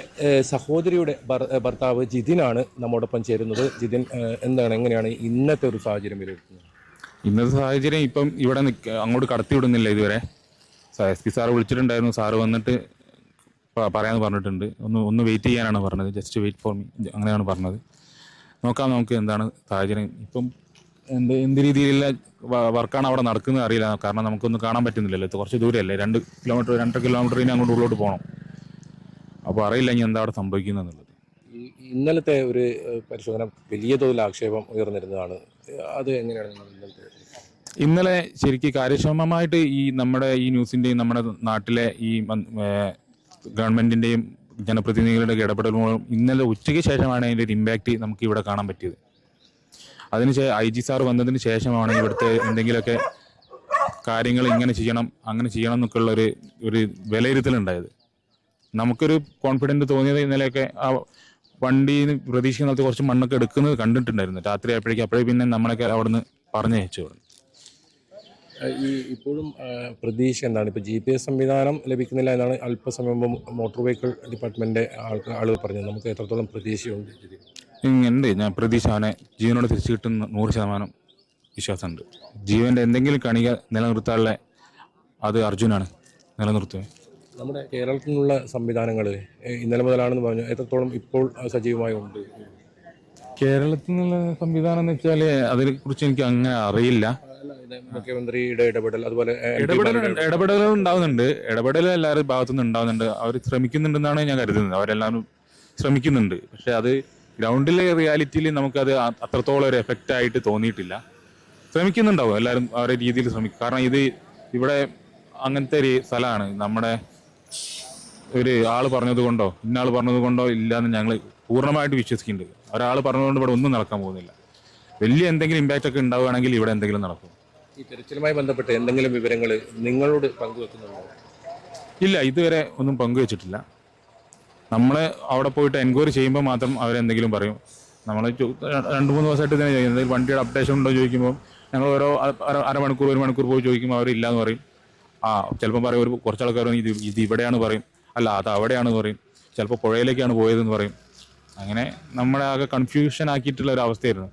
സഹോദരിയുടെ ഭർത്താവ് ജിതിനാണ് നമ്മോടൊപ്പം ചേരുന്നത്. ജിതിൻ, എങ്ങനെയാണ് ഇന്നത്തെ ഒരു സാഹചര്യം വിലയിരുത്തുന്നത്? ഇന്നത്തെ സാഹചര്യം ഇപ്പം ഇവിടെ അങ്ങോട്ട് കടത്തി വിടുന്നില്ല ഇതുവരെ. SP സാറ് വിളിച്ചിട്ടുണ്ടായിരുന്നു, സാറ് വന്നിട്ട് പറയാമെന്ന് പറഞ്ഞിട്ടുണ്ട്. ഒന്ന് വെയിറ്റ് ചെയ്യാനാണ് പറഞ്ഞത്, ജസ്റ്റ് വെയിറ്റ് ഫോർ മീ അങ്ങനെയാണ് പറഞ്ഞത്. നോക്കാം നമുക്ക് എന്താണ് സാഹചര്യം. ഇപ്പം എന്ത് രീതിയിലുള്ള വർക്കാണ് അവിടെ നടക്കുന്നത് അറിയില്ല. കാരണം നമുക്കൊന്നും കാണാൻ പറ്റുന്നില്ലല്ലോ, കുറച്ച് ദൂരമല്ലേ, 2 കിലോമീറ്റർ 2.5 കിലോമീറ്റർ ഇനി അങ്ങോട്ട് ഉള്ളോട്ട് പോകണം. അപ്പോൾ അറിയില്ല ഇനി എന്താ അവിടെ സംഭവിക്കുന്നതെന്നുള്ളത്. ഇന്നലത്തെ ഒരു പരിശോധന വലിയ തോതിൽ ആക്ഷേപം ഉയർന്നിരുന്നതാണ്. അത് എങ്ങനെയാണ് നിങ്ങൾ ഇന്നലെ ശരിക്കും കാര്യക്ഷമമായിട്ട് ഈ നമ്മുടെ ഈ ന്യൂസിൻ്റെയും നമ്മുടെ നാട്ടിലെ ഈ ഗവൺമെൻറ്റിൻ്റെയും ജനപ്രതിനിധികളുടെ ഇടപെടലുകളും ഇന്നലെ ഉച്ചയ്ക്ക് ശേഷമാണ് അതിൻ്റെ ഒരു ഇമ്പാക്റ്റ് നമുക്ക് ഇവിടെ കാണാൻ പറ്റിയത്. IG സാർ വന്നതിന് ശേഷമാണ് ഇവിടുത്തെ എന്തെങ്കിലുമൊക്കെ കാര്യങ്ങൾ ഇങ്ങനെ ചെയ്യണം അങ്ങനെ ചെയ്യണം എന്നൊക്കെയുള്ള ഒരു വിലയിരുത്തലുണ്ടായത്. നമുക്കൊരു കോൺഫിഡൻറ്റ് തോന്നിയത് ഇന്നലെയൊക്കെ ആ വണ്ടിയിൽ പ്രതീക്ഷിക്കുന്നിടത്ത് കുറച്ച് മണ്ണൊക്കെ എടുക്കുന്നത് കണ്ടിട്ടുണ്ടായിരുന്നു. രാത്രി അപ്പോഴേ പിന്നെ നമ്മളൊക്കെ അവിടെ പറഞ്ഞയച്ചു. ഇപ്പോഴും പ്രതീക്ഷ എന്താണ്? ഇപ്പോൾ GPS സംവിധാനം ലഭിക്കുന്നില്ല എന്നാണ് അല്പസമയം മുമ്പ് മോട്ടോർ വെഹിക്കിൾ ഡിപ്പാർട്ട്മെൻറ്റിൻ്റെ ആളുകൾ പറഞ്ഞത്. നമുക്ക് എത്രത്തോളം പ്രതീക്ഷയുണ്ട്? ഉണ്ട്, ഞാൻ പ്രതീക്ഷ അവനെ ജീവനോട് തിരിച്ചു കിട്ടുന്ന 100% വിശ്വാസമുണ്ട്. ജീവൻ്റെ എന്തെങ്കിലും കണിക നിലനിർത്താനുള്ള അത് അർജുനാണ് നിലനിർത്തുക. നമ്മുടെ കേരളത്തിൽ നിന്നുള്ള സംവിധാനങ്ങൾ ഇന്നലെ മുതലാണെന്ന് പറഞ്ഞു, എത്രത്തോളം ഇപ്പോൾ സജീവമായി ഉണ്ട്? കേരളത്തിൽ നിന്നുള്ള സംവിധാനം എന്ന് വെച്ചാൽ അതിനെക്കുറിച്ച് എനിക്ക് അങ്ങനെ അറിയില്ല. മുഖ്യമന്ത്രിയുടെ ഇടപെടൽ, അതുപോലെ ഇടപെടലുകൾ ഉണ്ടാവുന്നുണ്ട്. ഇടപെടൽ എല്ലാവരും ഭാഗത്തുനിന്ന് ഉണ്ടാവുന്നുണ്ട്. അവർ ശ്രമിക്കുന്നുണ്ടെന്നാണ് ഞാൻ കരുതുന്നത്. അവരെല്ലാവരും ശ്രമിക്കുന്നുണ്ട്. പക്ഷെ അത് ഗ്രൗണ്ടിലെ റിയാലിറ്റിയിൽ നമുക്കത് അത്രത്തോളം ഒരു എഫക്റ്റ് ആയിട്ട് തോന്നിയിട്ടില്ല. ശ്രമിക്കുന്നുണ്ടാവും എല്ലാവരും അവരുടെ രീതിയിൽ ശ്രമിക്കും. കാരണം ഇവിടെ അങ്ങനത്തെ ഒരു സ്ഥലമാണ്. നമ്മുടെ ഒരു ആൾ പറഞ്ഞത് കൊണ്ടോ ഇന്നാൾ പറഞ്ഞത് കൊണ്ടോ ഇല്ലയെന്ന് ഞങ്ങൾ പൂർണ്ണമായിട്ട് വിശ്വസിക്കുന്നുണ്ട്. ഒരാൾ പറഞ്ഞതുകൊണ്ട് ഇവിടെ ഒന്നും നടക്കാൻ പോകുന്നില്ല. വലിയ എന്തെങ്കിലും ഇമ്പാക്റ്റ് ഒക്കെ ഉണ്ടാവുകയാണെങ്കിൽ ഇവിടെ എന്തെങ്കിലും നടക്കും. ഈ തെരച്ചിലുമായി ബന്ധപ്പെട്ട് എന്തെങ്കിലും വിവരങ്ങൾ നിങ്ങളോട് പങ്കുവെക്കുന്നുണ്ടോ? ഇല്ല, ഇതുവരെ ഒന്നും പങ്കുവെച്ചിട്ടില്ല. നമ്മൾ അവിടെ പോയിട്ട് എൻക്വയറി ചെയ്യുമ്പോൾ മാത്രം അവരെന്തെങ്കിലും പറയും. നമ്മൾ 2-3 ദിവസമായിട്ട് തന്നെ എന്തെങ്കിലും വണ്ടിയുടെ അപ്ഡേഷൻ ഉണ്ടോ ചോദിക്കുമ്പോൾ ഞങ്ങൾ ഓരോ അരമണിക്കൂർ 1 മണിക്കൂർ പോയി ചോദിക്കുമ്പോൾ അവരില്ലാന്ന് പറയും. ചിലപ്പോൾ പറയും, കുറച്ച് ആൾക്കാർ ഇത് ഇവിടെയാണ് പറയും, അല്ല അത് അവിടെയാണ് പറയും, ചിലപ്പോൾ പുഴയിലേക്കാണ് പോയതെന്ന് പറയും. അങ്ങനെ നമ്മളെ ആകെ കൺഫ്യൂഷൻ ആക്കിയിട്ടുള്ള ഒരു അവസ്ഥയായിരുന്നു.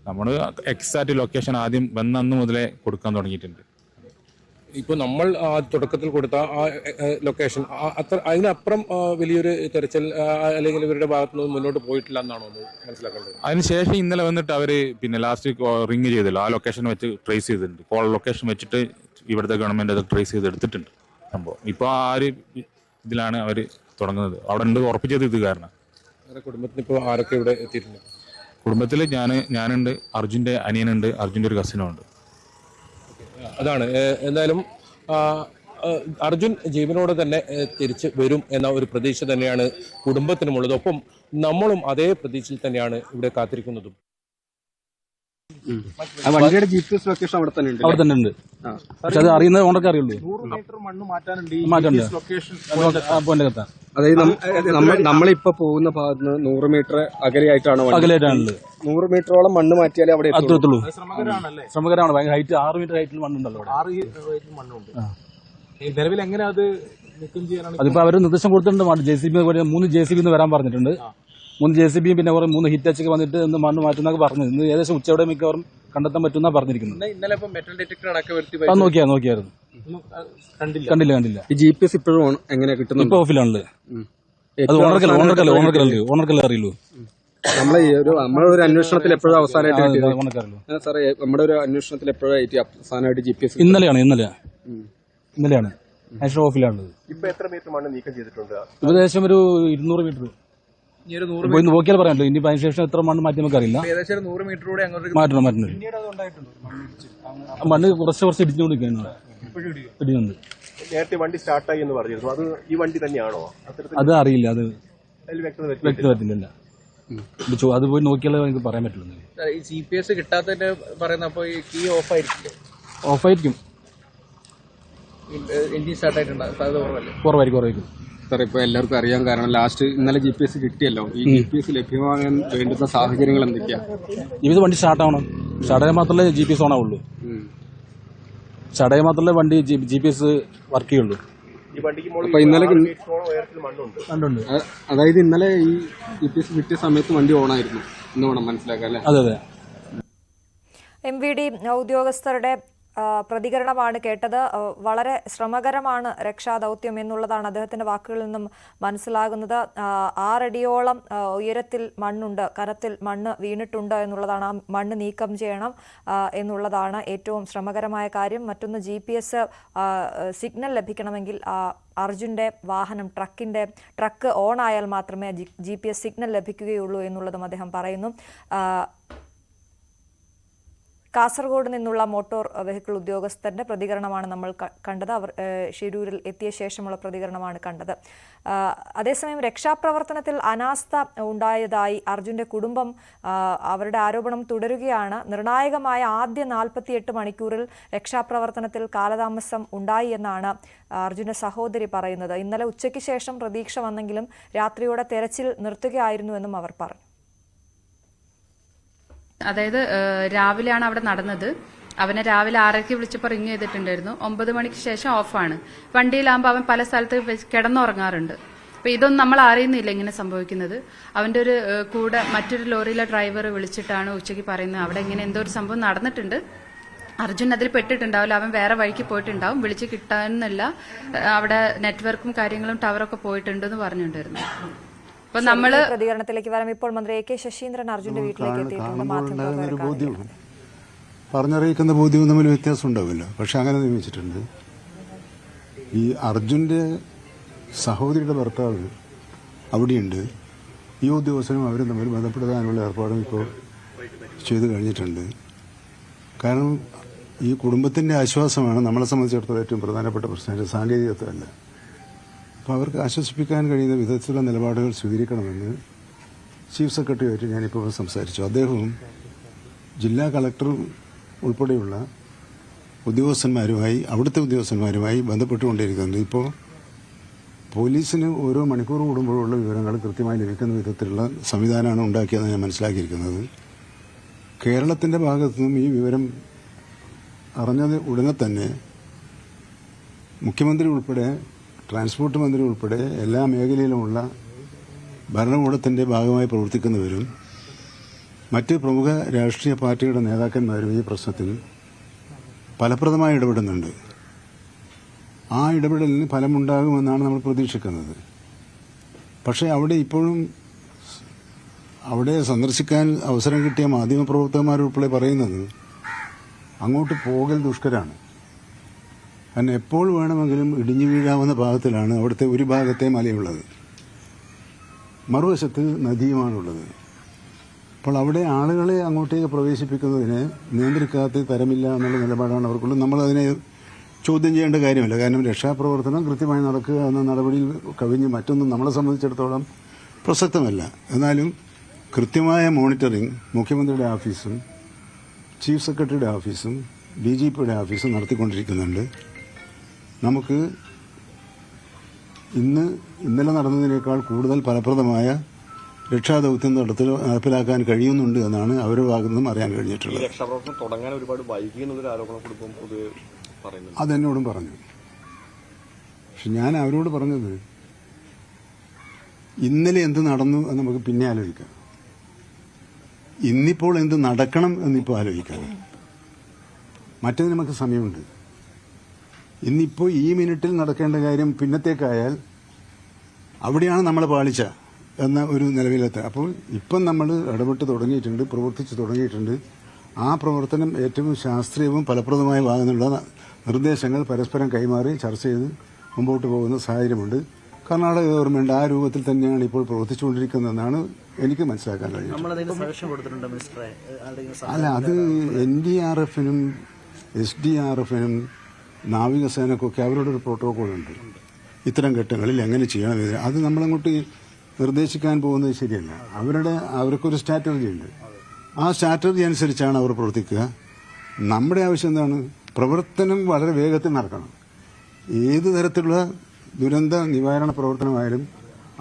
നമ്മൾ എക്സാക്റ്റ് ലൊക്കേഷൻ ആദ്യം വന്നന്ന് മുതലേ കൊടുക്കാൻ തുടങ്ങിയിട്ടുണ്ട്. ഇപ്പോൾ നമ്മൾ തുടക്കത്തിൽ കൊടുത്ത ആ ലൊക്കേഷൻ അതിനപ്പുറം വലിയൊരു തെരച്ചിൽ അല്ലെങ്കിൽ ഇവരുടെ ഭാഗത്തു നിന്ന് മുന്നോട്ട് പോയിട്ടില്ല എന്നാണോ മനസ്സിലാക്കേണ്ടത്? അതിനുശേഷം ഇന്നലെ വന്നിട്ട് അവർ പിന്നെ ലാസ്റ്റ് റിങ് ചെയ്തല്ലോ, ആ ലൊക്കേഷൻ വെച്ച് ട്രേസ് ചെയ്തിട്ടുണ്ട്. കോൾ ലൊക്കേഷൻ വെച്ചിട്ട് ഇവിടുത്തെ ഗവൺമെൻറ് അത് ട്രേസ് ചെയ്ത് എടുത്തിട്ടുണ്ട് സംഭവം. ഇപ്പോൾ ആ ഒരു ഇതിലാണ് അവർ തുടങ്ങുന്നത്. അവിടെ ഉണ്ട് ഉറപ്പിച്ചത് ഇത് കാരണം. കുടുംബത്തിന് ഇപ്പോൾ ആരൊക്കെ ഇവിടെ എത്തിയിട്ടുണ്ട്? കുടുംബത്തിൽ ഞാനുണ്ട്, അർജുൻ്റെ അനിയനുണ്ട്, അർജുൻ്റെ ഒരു കസിനും ഉണ്ട്. അതാണ് എന്തായാലും അർജുൻ ജീവനോടെ തന്നെ തിരിച്ച് വരും എന്ന ഒരു പ്രതീക്ഷ തന്നെയാണ് കുടുംബത്തിനുമുള്ളത്. ഒപ്പം നമ്മളും അതേ പ്രതീക്ഷയിൽ തന്നെയാണ് ഇവിടെ കാത്തിരിക്കുന്നതും. വണ്ടിയുടെ GPS ലൊക്കേഷൻ അവിടെ തന്നെ ഉണ്ട്. പക്ഷെ അത് അറിയുന്നത് ഓണർക്ക് അറിയുള്ളൂ. 100 മീറ്റർ മണ്ണ് മാറ്റാനുണ്ട്. അതായത് നമ്മളിപ്പോ പോകുന്ന ഭാഗത്ത് നിന്ന് 100 മീറ്റർ അകലെയായിട്ടാണ് 100 മീറ്ററോളം മണ്ണ് മാറ്റിയാലേ അവിടെ എത്തുള്ളൂ. ശ്രമകരമാണ്. ഭയങ്കര ഹൈറ്റ് 6 മീറ്റർ ഹൈറ്റിൽ മണ്ണുണ്ടല്ലോ. 6 ഹൈറ്റിൽ മണ്ണുണ്ട്. നിലവിൽ എങ്ങനെ അത് നീക്കം ചെയ്യാനാണ്? അതിപ്പോ അവർ നിർദ്ദേശം കൊടുത്തിട്ടുണ്ട്. JCB 3 JCB വരാൻ പറഞ്ഞിട്ടുണ്ട്. 3 JCB പിന്നെ 3 ഹിറ്റാച്ച് ഒക്കെ വന്നിട്ട് മണ്ണ് മാറ്റുന്നൊക്കെ പറഞ്ഞു. ഇന്ന് ഏകദേശം ഉച്ചയോടെ മിക്കവാറും കണ്ടെത്താൻ പറ്റുന്ന പറഞ്ഞിരിക്കുന്നത്. ഇന്നലെ മെറ്റൽ ഡിറ്റക്ടർ അടക്കം നോക്കിയായിരുന്നു. കണ്ടില്ല. ഈ GPS ഇപ്പോഴും എങ്ങനെയാ കിട്ടുന്നത്? ഇപ്പൊ ഓഫിലാണല്ലേ. അത് ഓണർക്കല്ലേ അറിയുള്ളൂ. നമ്മളൊരു അന്വേഷണത്തിൽ എപ്പോഴും അവസാനമായിട്ട് സാറേ നമ്മുടെ ഒരു അന്വേഷണത്തിൽ എപ്പോഴായിട്ട് അവസാനമായിട്ട് GPS ഇന്നലെയാണ് നാഷണൽ ഓഫിലാണുള്ളത്. ഇപ്പൊ എത്ര മീറ്റർ മണ്ണ് നീക്കം ചെയ്തിട്ടുണ്ട്? ഏകദേശം ഒരു 200 മീറ്റർ നോക്കിയാൽ പറയാമല്ലോ. ഇനി അതിന് ശേഷം എത്ര മണ്ണ് മാറ്റി നമുക്കറിയില്ല. ഏകദേശം 100 മീറ്റർ കൂടെ മാറ്റണം. മണ്ണ് കുറച്ച് ഇടിച്ചുകൊണ്ടിരിക്കുകയാണ്. നേരത്തെ വണ്ടി സ്റ്റാർട്ടായി എന്ന് പറഞ്ഞിരുന്നു. അത് ഈ വണ്ടി തന്നെയാണോ? അത് അറിയില്ല. അത് വ്യക്തതയില്ല. അത് പോയി നോക്കിയാലേ എനിക്ക് പറയാൻ പറ്റുള്ളൂ. ഈ GPS കിട്ടാത്തതിന്റെ പറയുന്ന അപ്പൊ ഈ കീ ഓഫായിരിക്കും. എഞ്ചിൻ സ്റ്റാർട്ടായിട്ടുണ്ടോ? സാധ്യത കുറവായിരിക്കും. സാർ ഇപ്പൊ എല്ലാവർക്കും അറിയാൻ കാരണം ലാസ്റ്റ് ഇന്നലെ GPS കിട്ടിയല്ലോ. ഈ GPS ലഭ്യമാകാൻ വേണ്ടുന്ന സാഹചര്യങ്ങൾ എന്തൊക്കെയാ? ഇത് വണ്ടി സ്റ്റാർട്ടാവണം. സ്റ്റാർട്ടായാൽ മാത്രമേ GPS ഓൺ ആവുള്ളൂ. സ്റ്റാർട്ടായാൽ മാത്രമേ വണ്ടി GPS വർക്ക് ചെയ്യുള്ളൂ. അപ്പൊ ഇന്നലെ മണ്ണുണ്ട്. അതായത് ഇന്നലെ ഈ GPS കിട്ടിയ സമയത്ത് വണ്ടി ഓൺ ആയിരുന്നു എന്ന് വേണം മനസ്സിലാക്കാൻ അല്ലേ? അതെ. MVD ഉദ്യോഗസ്ഥരുടെ പ്രതികരണമാണ് കേട്ടത്. വളരെ ശ്രമകരമാണ് രക്ഷാദൗത്യം എന്നുള്ളതാണ് അദ്ദേഹത്തിന്റെ വാക്കുകളിൽ നിന്നും മനസ്സിലാകുന്നത്. 6 അടിയോളം ഉയരത്തിൽ മണ്ണുണ്ട്, കനത്തിൽ മണ്ണ് വീണിട്ടുണ്ട് എന്നുള്ളതാണ്. ആ മണ്ണ് നീക്കം ചെയ്യണം എന്നുള്ളതാണ് ഏറ്റവും ശ്രമകരമായ കാര്യം. മറ്റൊന്ന് GPS സിഗ്നൽ ലഭിക്കണമെങ്കിൽ അർജുന്റെ വാഹനം ട്രക്ക് ഓൺ ആയാൽ മാത്രമേ GPS സിഗ്നൽ ലഭിക്കുകയുള്ളൂ എന്നുള്ളതും അദ്ദേഹം പറയുന്നു. കാസർഗോഡ് നിന്നുള്ള മോട്ടോർ വെഹിക്കിൾ ഉദ്യോഗസ്ഥന്റെ പ്രതികരണമാണ് നമ്മൾ കണ്ടത്. അവർ ഷിരൂരിൽ എത്തിയ ശേഷമുള്ള പ്രതികരണമാണ് കണ്ടത്. അതേസമയം രക്ഷാപ്രവർത്തനത്തിൽ അനാസ്ഥ ഉണ്ടായതായി അർജുന്റെ കുടുംബം അവരുടെ ആരോപണം തുടരുകയാണ്. നിർണായകമായ ആദ്യ 48 മണിക്കൂറിൽ രക്ഷാപ്രവർത്തനത്തിൽ കാലതാമസം ഉണ്ടായി എന്നാണ് അർജുന്റെ സഹോദരി പറയുന്നത്. ഇന്നലെ ഉച്ചയ്ക്ക് ശേഷം പ്രതീക്ഷ വന്നെങ്കിലും രാത്രിയോടെ തെരച്ചിൽ നിർത്തുകയായിരുന്നുവെന്നും അവർ പറഞ്ഞു. അതായത് രാവിലെയാണ് അവിടെ നടന്നത്. അവനെ രാവിലെ 6:30 വിളിച്ചപ്പോൾ റിങ് ചെയ്തിട്ടുണ്ടായിരുന്നു. 9 മണിക്ക് ശേഷം ഓഫാണ്. വണ്ടിയിലാകുമ്പോൾ അവൻ പല സ്ഥലത്ത് കിടന്നുറങ്ങാറുണ്ട്. അപ്പൊ ഇതൊന്നും നമ്മൾ അറിയുന്നില്ല ഇങ്ങനെ സംഭവിക്കുന്നത്. അവന്റെ ഒരു കൂടെ മറ്റൊരു ലോറിയിലെ ഡ്രൈവർ വിളിച്ചിട്ടാണ് ഉച്ചയ്ക്ക് പറയുന്നത് അവിടെ ഇങ്ങനെ എന്തോ ഒരു സംഭവം നടന്നിട്ടുണ്ട്, അർജുൻ അതിൽ പെട്ടിട്ടുണ്ടാവില്ല, അവൻ വേറെ വഴിക്ക് പോയിട്ടുണ്ടാവും, വിളിച്ച് കിട്ടാനില്ല, അവിടെ നെറ്റ്വർക്കും കാര്യങ്ങളും ടവറൊക്കെ പോയിട്ടുണ്ടെന്ന് പറഞ്ഞിട്ടുണ്ടായിരുന്നു. അപ്പൊ നമ്മള് പ്രതികരണത്തിലേക്ക് വരാം. ഇപ്പോൾ മന്ത്രി AK ശശീന്ദ്രൻ അർജുന്റെ വീട്ടിലേക്ക് എത്തിയിട്ടുണ്ട്. ബോധ്യവും പറഞ്ഞറിയിക്കുന്ന ബോധ്യവും തമ്മിൽ വ്യത്യാസം ഉണ്ടാവില്ല. പക്ഷെ അങ്ങനെ നിയമിച്ചിട്ടുണ്ട്. ഈ അർജുന്റെ സഹോദരിയുടെ ഭർത്താവ് അവിടെയുണ്ട്. ഈ ഉദ്യോഗസ്ഥനും അവരും തമ്മിൽ ബന്ധപ്പെടുത്താനുള്ള ഏർപ്പാടും ഇപ്പോൾ ചെയ്തു കഴിഞ്ഞിട്ടുണ്ട്. കാരണം ഈ കുടുംബത്തിന്റെ ആശ്വാസമാണ് നമ്മളെ സംബന്ധിച്ചിടത്തോളം ഏറ്റവും പ്രധാനപ്പെട്ട പ്രശ്നം, സാങ്കേതികത്വമല്ല. അപ്പോൾ അവർക്ക് ആശ്വസിപ്പിക്കാൻ കഴിയുന്ന വിധത്തിലുള്ള നിലപാടുകൾ സ്വീകരിക്കണമെന്ന് ചീഫ് സെക്രട്ടറിയുമായിട്ട് ഞാനിപ്പോൾ സംസാരിച്ചു. അദ്ദേഹവും ജില്ലാ കളക്ടർ ഉൾപ്പെടെയുള്ള ഉദ്യോഗസ്ഥന്മാരുമായി അവിടുത്തെ ഉദ്യോഗസ്ഥന്മാരുമായി ബന്ധപ്പെട്ടുകൊണ്ടിരിക്കുന്നുണ്ട്. ഇപ്പോൾ പോലീസിന് ഓരോ മണിക്കൂർ കൂടുമ്പോഴുള്ള വിവരങ്ങൾ കൃത്യമായി ലഭിക്കുന്ന വിധത്തിലുള്ള സംവിധാനമാണ് ഉണ്ടാക്കിയതെന്ന് ഞാൻ മനസ്സിലാക്കിയിരിക്കുന്നത്. കേരളത്തിൻ്റെ ഭാഗത്തു നിന്നും ഈ വിവരം അറിഞ്ഞത് ഉടനെ തന്നെ മുഖ്യമന്ത്രി ഉൾപ്പെടെ ട്രാൻസ്പോർട്ട് മന്ത്രി ഉൾപ്പെടെ എല്ലാ മേഖലയിലുമുള്ള ഭരണകൂടത്തിൻ്റെ ഭാഗമായി പ്രവർത്തിക്കുന്നവരും മറ്റ് പ്രമുഖ രാഷ്ട്രീയ പാർട്ടികളുടെ നേതാക്കന്മാരും ഈ പ്രശ്നത്തിൽ ഫലപ്രദമായി ഇടപെടുന്നുണ്ട്. ആ ഇടപെടലിന് ഫലമുണ്ടാകുമെന്നാണ് നമ്മൾ പ്രതീക്ഷിക്കുന്നത്. പക്ഷേ അവിടെ ഇപ്പോഴും അവിടെ സന്ദർശിക്കാൻ അവസരം കിട്ടിയ മാധ്യമപ്രവർത്തകന്മാരുൾപ്പെടെ പറയുന്നത് അങ്ങോട്ട് പോകൽ ദുഷ്കരമാണ്. കാരണം എപ്പോൾ വേണമെങ്കിലും ഇടിഞ്ഞു വീഴാവുന്ന ഭാഗത്തിലാണ് അവിടുത്തെ ഒരു ഭാഗത്തെ മലയുള്ളത്, മറുവശത്ത് നദിയുമാണുള്ളത്. അപ്പോൾ അവിടെ ആളുകളെ അങ്ങോട്ടേക്ക് പ്രവേശിപ്പിക്കുന്നതിന് നിയന്ത്രിക്കാത്ത തരമില്ല എന്നുള്ള നിലപാടാണ് അവർക്കുള്ളത്. നമ്മളതിനെ ചോദ്യം ചെയ്യേണ്ട കാര്യമില്ല. കാരണം രക്ഷാപ്രവർത്തനം കൃത്യമായി നടക്കുക എന്ന നടപടിയിൽ കവിഞ്ഞ് മറ്റൊന്നും നമ്മളെ സംബന്ധിച്ചിടത്തോളം പ്രസക്തമല്ല. എന്നാലും കൃത്യമായ മോണിറ്ററിംഗ് മുഖ്യമന്ത്രിയുടെ ഓഫീസും ചീഫ് സെക്രട്ടറിയുടെ ഓഫീസും DGPയുടെ ഓഫീസും നടത്തിക്കൊണ്ടിരിക്കുന്നുണ്ട്. നമുക്ക് ഇന്നലെ നടന്നതിനേക്കാൾ കൂടുതൽ ഫലപ്രദമായ രക്ഷാദൌത്യം നടപ്പിലാക്കാൻ കഴിയുന്നുണ്ട് എന്നാണ് അവരുടെ ഭാഗത്തു നിന്നും അറിയാൻ കഴിഞ്ഞിട്ടുള്ളത്. രക്ഷാപ്രവർത്തനം തുടങ്ങാൻ ഒരുപാട് വൈകി എന്നുള്ളൊരു ആരോപണം കുടുംബം പൊതുവെ പറയുന്നു. അതെന്നോടും പറഞ്ഞു. പക്ഷെ ഞാൻ അവരോട് പറഞ്ഞത് ഇന്നലെ എന്ത് നടന്നു എന്ന് നമുക്ക് പിന്നെ ആലോചിക്കാം, ഇന്നിപ്പോൾ എന്ത് നടക്കണം എന്നിപ്പോൾ ആലോചിക്കാം. മറ്റേത് നമുക്ക് സമയമുണ്ട്. ഇന്നിപ്പോൾ ഈ മിനിറ്റിൽ നടക്കേണ്ട കാര്യം പിന്നത്തേക്കായാൽ അവിടെയാണ് നമ്മളെ പാളിച്ച എന്ന ഒരു നിലവിലെത്തുക. അപ്പോൾ ഇപ്പം നമ്മൾ ഇടപെട്ട് തുടങ്ങിയിട്ടുണ്ട്, പ്രവർത്തിച്ച് തുടങ്ങിയിട്ടുണ്ട്. ആ പ്രവർത്തനം ഏറ്റവും ശാസ്ത്രീയവും ഫലപ്രദമായ ഭാഗത്തുള്ള നിർദ്ദേശങ്ങൾ പരസ്പരം കൈമാറി ചർച്ച ചെയ്ത് മുമ്പോട്ട് പോകുന്ന സാഹചര്യമുണ്ട്. കർണാടക ഗവൺമെന്റ് ആ രൂപത്തിൽ തന്നെയാണ് ഇപ്പോൾ പ്രവർത്തിച്ചുകൊണ്ടിരിക്കുന്നതെന്നാണ് എനിക്ക് മനസ്സിലാക്കാൻ കഴിയുന്നത്. അല്ല, അത് NDRFനും SDRFനും നാവികസേനക്കൊക്കെ അവരുടെ ഒരു പ്രോട്ടോകോളുണ്ട്. ഇത്തരം ഘട്ടങ്ങളിൽ എങ്ങനെ ചെയ്യണം, അത് നമ്മളങ്ങോട്ട് നിർദ്ദേശിക്കാൻ പോകുന്നത് ശരിയല്ല. അവർക്കൊരു സ്ട്രാറ്റജി ഉണ്ട്. ആ സ്ട്രാറ്റജി അനുസരിച്ചാണ് അവർ പ്രവർത്തിക്കുക. നമ്മുടെ ആവശ്യം എന്താണ്? പ്രവർത്തനം വളരെ വേഗത്തിൽ നടക്കണം. ഏത് തരത്തിലുള്ള ദുരന്ത നിവാരണ പ്രവർത്തനമായാലും